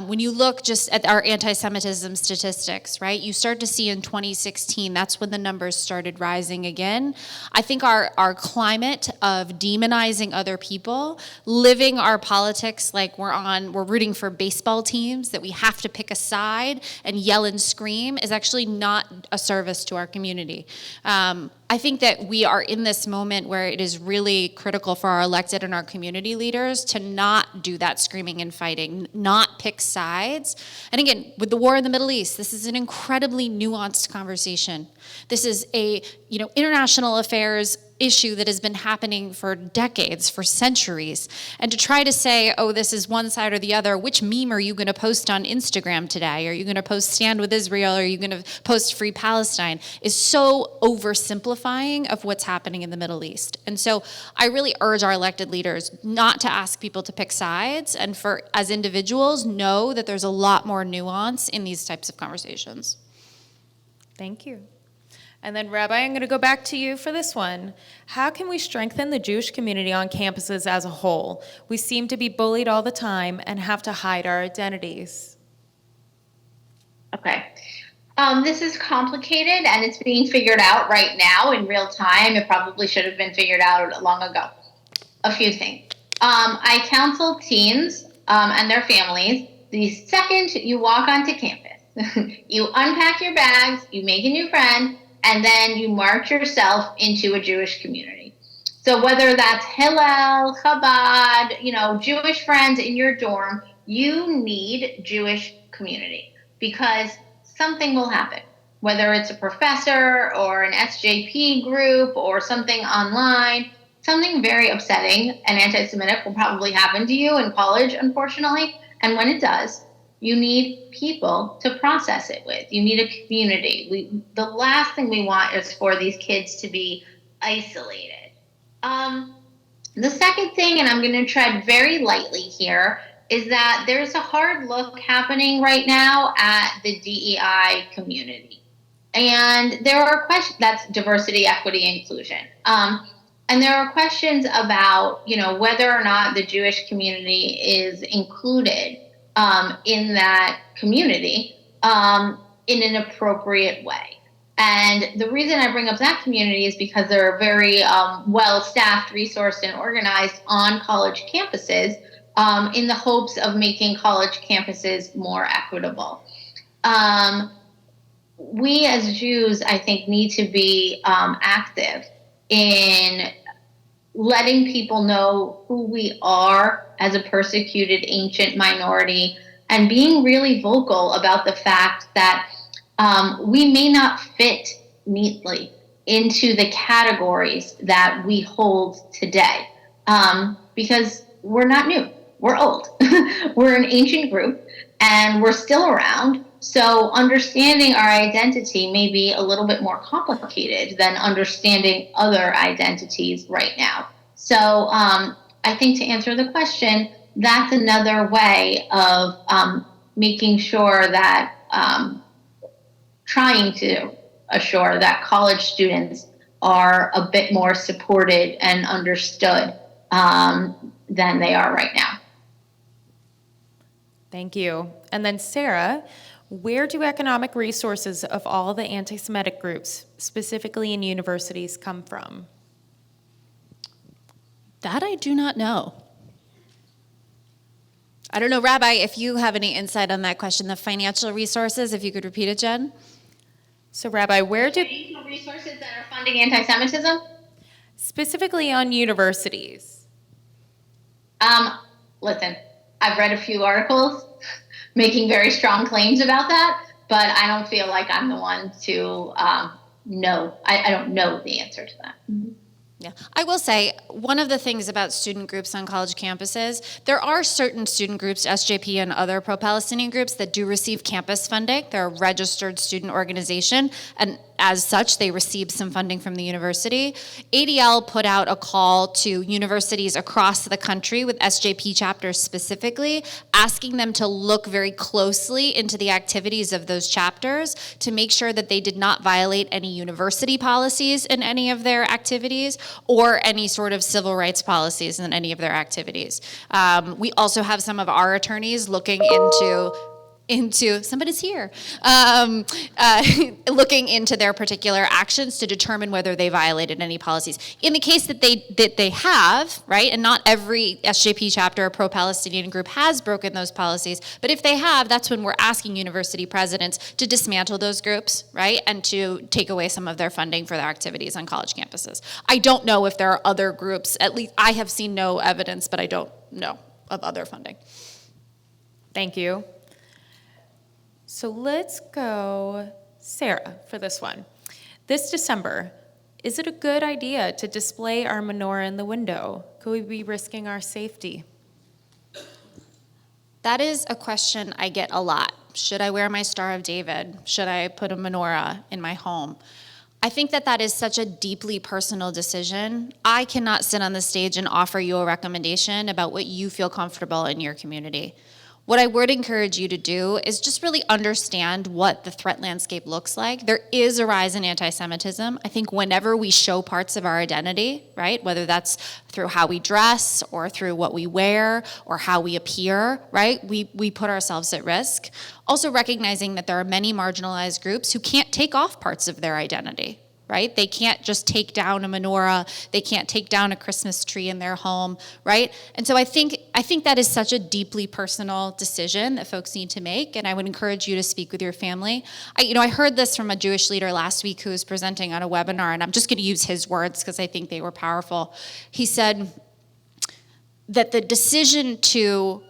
When you look just at our anti-Semitism statistics, right, you start to see in 2016, that's when the numbers started rising again. I think our climate of demonizing other people, living our politics like we're rooting for baseball teams, that we have to pick a side and yell and scream, is actually not a service to our community. I think that we are in this moment where it is really critical for our elected and our community leaders to not do that screaming and fighting, not pick sides. And again, with the war in the Middle East, this is an incredibly nuanced conversation. This is a, international affairs issue that has been happening for decades, for centuries. And to try to say, oh, this is one side or the other, which meme are you going to post on Instagram today? Are you going to post Stand with Israel? Are you going to post Free Palestine? Is so oversimplifying of what's happening in the Middle East. And so I really urge our elected leaders not to ask people to pick sides, and for, as individuals, know that there's a lot more nuance in these types of conversations. Thank you. And then, Rabbi, I'm going to go back to you for this one. How can we strengthen the Jewish community on campuses as a whole? We seem to be bullied all the time and have to hide our identities. Okay. This is complicated, and it's being figured out right now in real time. It probably should have been figured out long ago. A few things. I counsel teens and their families the second you walk onto campus. You unpack your bags, you make a new friend, and then you march yourself into a Jewish community. So whether that's Hillel, Chabad, Jewish friends in your dorm, you need Jewish community because something will happen. Whether it's a professor or an SJP group or something online, something very upsetting and anti-Semitic will probably happen to you in college, unfortunately. And when it does, you need people to process it with. You need a community. The last thing we want is for these kids to be isolated. The second thing, and I'm going to tread very lightly here, is that there's a hard look happening right now at the DEI community. And there are questions, that's diversity, equity, inclusion. And there are questions about, whether or not the Jewish community is included in that community in an appropriate way. And the reason I bring up that community is because they're very well-staffed, resourced, and organized on college campuses in the hopes of making college campuses more equitable. We as Jews, I think, need to be active in letting people know who we are as a persecuted ancient minority and being really vocal about the fact that we may not fit neatly into the categories that we hold today because we're not new. We're old. We're an ancient group and we're still around. So understanding our identity may be a little bit more complicated than understanding other identities right now. So I think to answer the question, that's another way of making sure that, trying to assure that college students are a bit more supported and understood than they are right now. Thank you. And then Sarah, where do economic resources of all the anti-Semitic groups, specifically in universities, come from? That I do not know. I don't know, Rabbi, if you have any insight on that question, the financial resources, if you could repeat it, Jen. So, Rabbi, where do financial resources that are funding anti-Semitism? Specifically on universities. Listen, I've read a few articles making very strong claims about that, but I don't feel like I'm the one to know. I don't know the answer to that. Mm-hmm. Yeah, I will say one of the things about student groups on college campuses, there are certain student groups, SJP and other pro-Palestinian groups, that do receive campus funding. They're a registered student organization, and as such, they receive some funding from the university. ADL put out a call to universities across the country with SJP chapters specifically, asking them to look very closely into the activities of those chapters to make sure that they did not violate any university policies in any of their activities or any sort of civil rights policies in any of their activities. We also have some of our attorneys looking into somebody's here, looking into their particular actions to determine whether they violated any policies. In the case that they have, right, and not every SJP chapter or pro-Palestinian group has broken those policies, but if they have, that's when we're asking university presidents to dismantle those groups, right, and to take away some of their funding for their activities on college campuses. I don't know if there are other groups, at least I have seen no evidence, but I don't know of other funding. Thank you. So let's go, Sarah, for this one. This December, Is it a good idea to display our menorah in the window? Could we be risking our safety? That is a question I get a lot. Should I wear my Star of David? Should I put a menorah in my home? I think that that is such a deeply personal decision. I cannot sit on the stage and offer you a recommendation about what you feel comfortable in your community. What I would encourage you to do is just really understand what the threat landscape looks like. There is a rise in anti-Semitism. I think whenever we show parts of our identity, right, whether that's through how we dress or through what we wear or how we appear, right, we put ourselves at risk. Also recognizing that there are many marginalized groups who can't take off parts of their identity, right? They can't just take down a menorah. They can't take down a Christmas tree in their home, right? And so I think that is such a deeply personal decision that folks need to make, and I would encourage you to speak with your family. I heard this from a Jewish leader last week who was presenting on a webinar, and I'm just going to use his words because I think they were powerful. He said that the decision to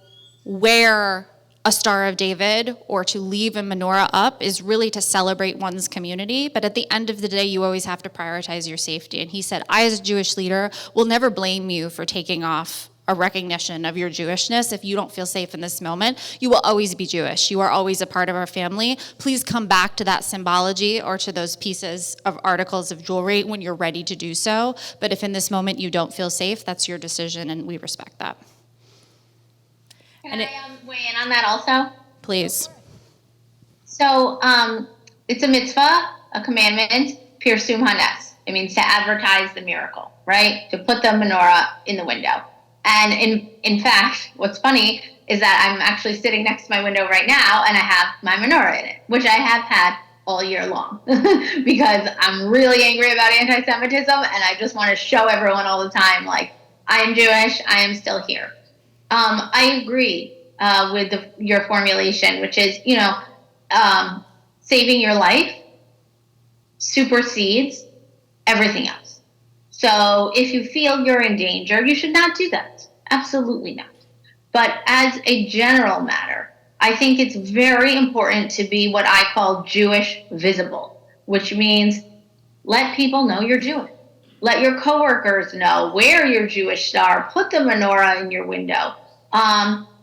wear a Star of David or to leave a menorah up is really to celebrate one's community, but at the end of the day, you always have to prioritize your safety. And he said, I as a Jewish leader will never blame you for taking off a recognition of your Jewishness. If you don't feel safe in this moment, you will always be Jewish. You are always a part of our family. Please come back to that symbology or to those pieces of articles of jewelry when you're ready to do so. But if in this moment you don't feel safe, that's your decision, and we respect that. Can I weigh in on that also? Please. So it's a mitzvah, a commandment, pirsum hanes. It means to advertise the miracle, right? To put the menorah in the window. And in fact, what's funny is that I'm actually sitting next to my window right now, and I have my menorah in it, which I have had all year long because I'm really angry about anti-Semitism, and I just want to show everyone all the time, like, I am Jewish, I am still here. I agree with your formulation, which is, saving your life supersedes everything else. So if you feel you're in danger, you should not do that. Absolutely not. But as a general matter, I think it's very important to be what I call Jewish visible, which means let people know you're Jewish. Let your coworkers know, wear your Jewish star, put the menorah in your window.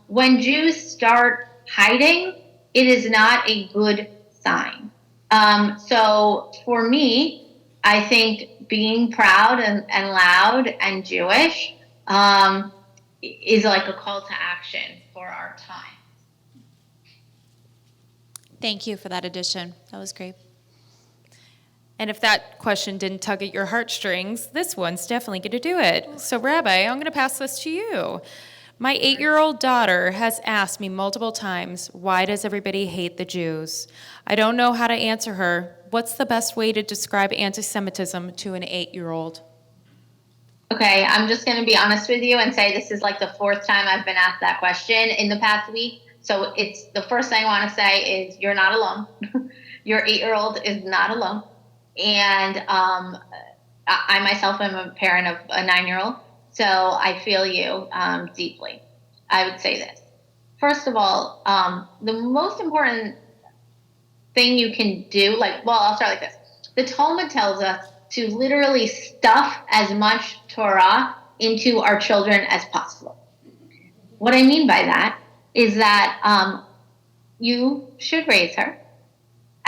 When Jews start hiding, it is not a good sign. So for me, I think being proud and loud and Jewish is like a call to action for our time. Thank you for that addition. That was great. And if that question didn't tug at your heartstrings, this one's definitely going to do it. So, Rabbi, I'm going to pass this to you. My 8-year-old daughter has asked me multiple times, why does everybody hate the Jews? I don't know how to answer her. What's the best way to describe anti-Semitism to an 8-year-old? Okay, I'm just going to be honest with you and say this is like the 4th time I've been asked that question in the past week. So it's the first thing I want to say is you're not alone. Your 8-year-old is not alone. And I myself am a parent of a 9-year-old, so I feel you deeply. I would say this. First of all, the most important thing you can do, I'll start like this. The Talmud tells us to literally stuff as much Torah into our children as possible. What I mean by that is that you should raise her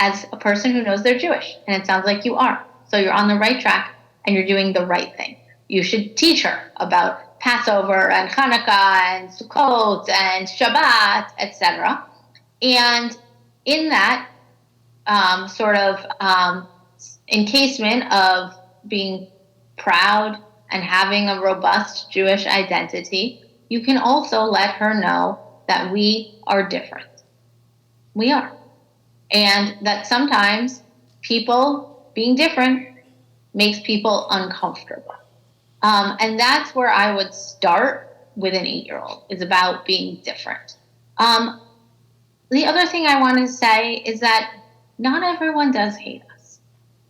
as a person who knows they're Jewish, and it sounds like you are. So you're on the right track, and you're doing the right thing. You should teach her about Passover and Hanukkah and Sukkot and Shabbat, etc. And in that encasement of being proud and having a robust Jewish identity, you can also let her know that we are different. We are. And that sometimes people being different makes people uncomfortable. And that's where I would start with an 8-year-old, is about being different. The other thing I want to say is that not everyone does hate us.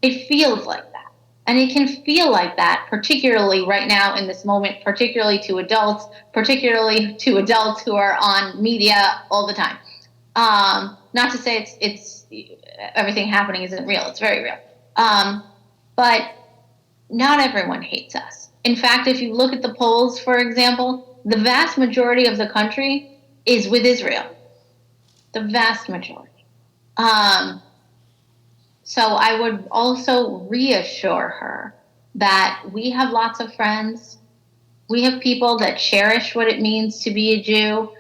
It feels like that. And it can feel like that, particularly right now in this moment, particularly to adults who are on media all the time. Not to say it's everything happening isn't real. It's very real. But not everyone hates us. In fact, if you look at the polls, for example, the vast majority of the country is with Israel. The vast majority. So I would also reassure her that we have lots of friends. We have people that cherish what it means to be a Jew,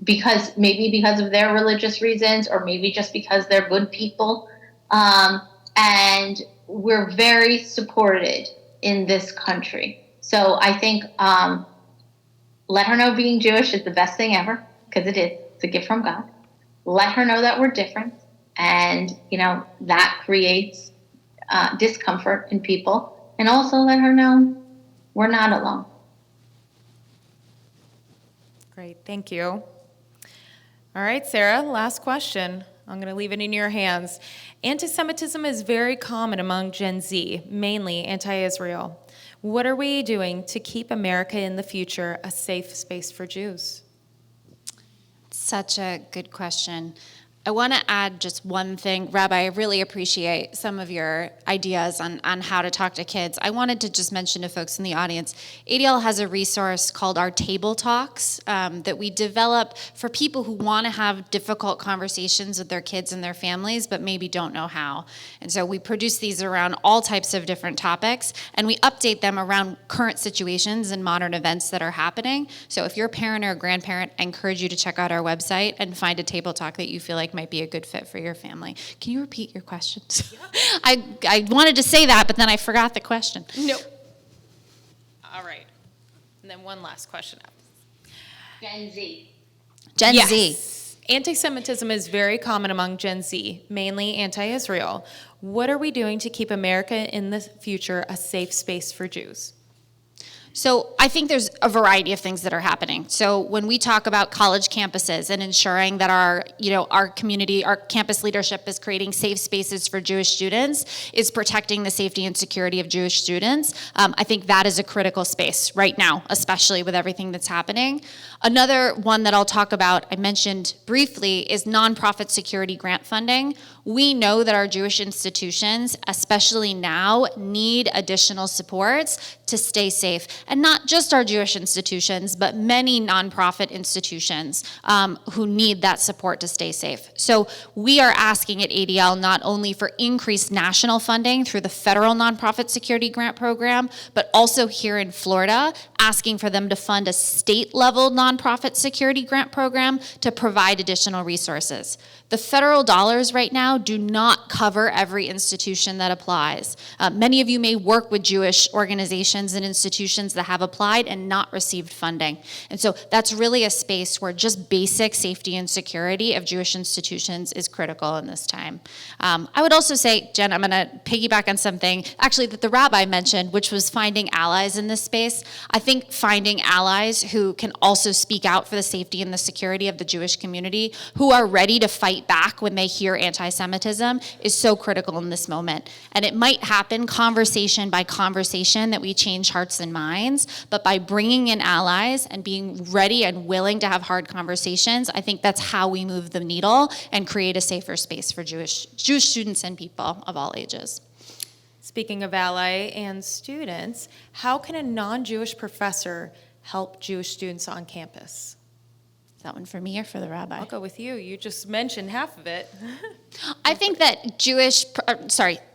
because of their religious reasons, or maybe just because they're good people. And we're very supported in this country. So I think let her know being Jewish is the best thing ever, because it is. It's a gift from God. Let her know that we're different, and that creates discomfort in people. And also let her know we're not alone. Great, thank you. All right, Sarah, last question. I'm going to leave it in your hands. Anti-Semitism is very common among Gen Z, mainly anti-Israel. What are we doing to keep America in the future a safe space for Jews? Such a good question. I want to add just one thing. Rabbi, I really appreciate some of your ideas on how to talk to kids. I wanted to just mention to folks in the audience, ADL has a resource called our Table Talks that we develop for people who want to have difficult conversations with their kids and their families, but maybe don't know how. And so we produce these around all types of different topics, and we update them around current situations and modern events that are happening. So if you're a parent or a grandparent, I encourage you to check out our website and find a table talk that you feel like might be a good fit for your family. Can you repeat your questions? Yeah. I wanted to say that, but then I forgot the question. Nope. All right. And then one last question. Gen Z. Gen Yes. Z. Anti-Semitism is very common among Gen Z, mainly anti-Israel. What are we doing to keep America in the future a safe space for Jews? So I think there's a variety of things that are happening. So when we talk about college campuses and ensuring that our community, our campus leadership is creating safe spaces for Jewish students, is protecting the safety and security of Jewish students, I think that is a critical space right now, especially with everything that's happening. Another one that I'll talk about, I mentioned briefly, is nonprofit security grant funding. We know that our Jewish institutions, especially now, need additional supports to stay safe. And not just our Jewish institutions, but many nonprofit institutions who need that support to stay safe. So we are asking at ADL not only for increased national funding through the federal nonprofit security grant program, but also here in Florida, asking for them to fund a state-level nonprofit security grant program to provide additional resources. The federal dollars right now do not cover every institution that applies. Many of you may work with Jewish organizations and institutions that have applied and not received funding. And so that's really a space where just basic safety and security of Jewish institutions is critical in this time. I would also say, Jen, I'm going to piggyback on something actually that the rabbi mentioned, which was finding allies in this space. I think finding allies who can also speak out for the safety and the security of the Jewish community, who are ready to fight back when they hear anti-Semitism, is so critical in this moment. And it might happen conversation by conversation that we change hearts and minds, but by bringing in allies and being ready and willing to have hard conversations, I think that's how we move the needle and create a safer space for Jewish students and people of all ages. Speaking of ally and students, how can a non-Jewish professor help Jewish students on campus? Is that one for me or for the rabbi? I'll go with you. You just mentioned half of it. I think that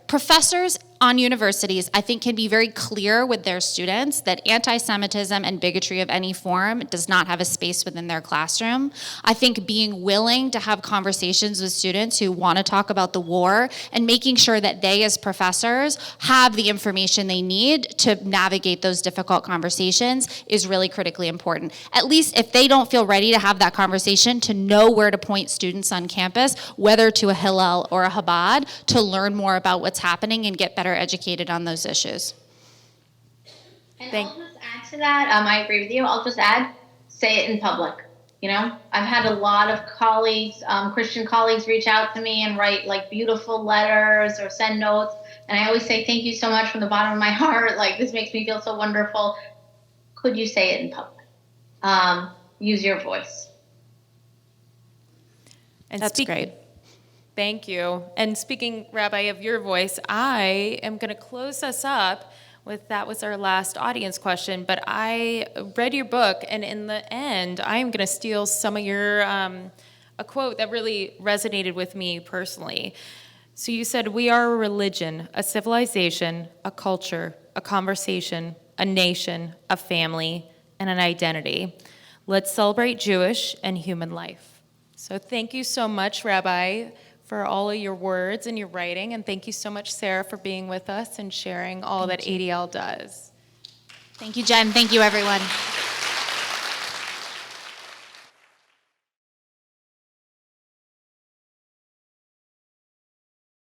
professors on universities, I think, can be very clear with their students that anti-Semitism and bigotry of any form does not have a space within their classroom. I think being willing to have conversations with students who want to talk about the war and making sure that they as professors have the information they need to navigate those difficult conversations is really critically important. At least if they don't feel ready to have that conversation, to know where to point students on campus, whether to a Hillel or a Chabad, to learn more about what's happening and get better educated on those issues. And I'll just add to that, I agree with you. I'll just add, say it in public. I've had a lot of colleagues, Christian colleagues, reach out to me and write like beautiful letters or send notes. And I always say, thank you so much from the bottom of my heart. Like, this makes me feel so wonderful. Could you say it in public? Use your voice. And That's great. Thank you. And speaking, Rabbi, of your voice, I am going to close us up That was our last audience question, but I read your book, and in the end, I'm going to steal some of your, a quote that really resonated with me personally. So you said, "We are a religion, a civilization, a culture, a conversation, a nation, a family, and an identity. Let's celebrate Jewish and human life." So thank you so much, Rabbi, for all of your words and your writing, and thank you so much, Sarah, for being with us and sharing all that ADL does. Thank you, Jen. Thank you, everyone.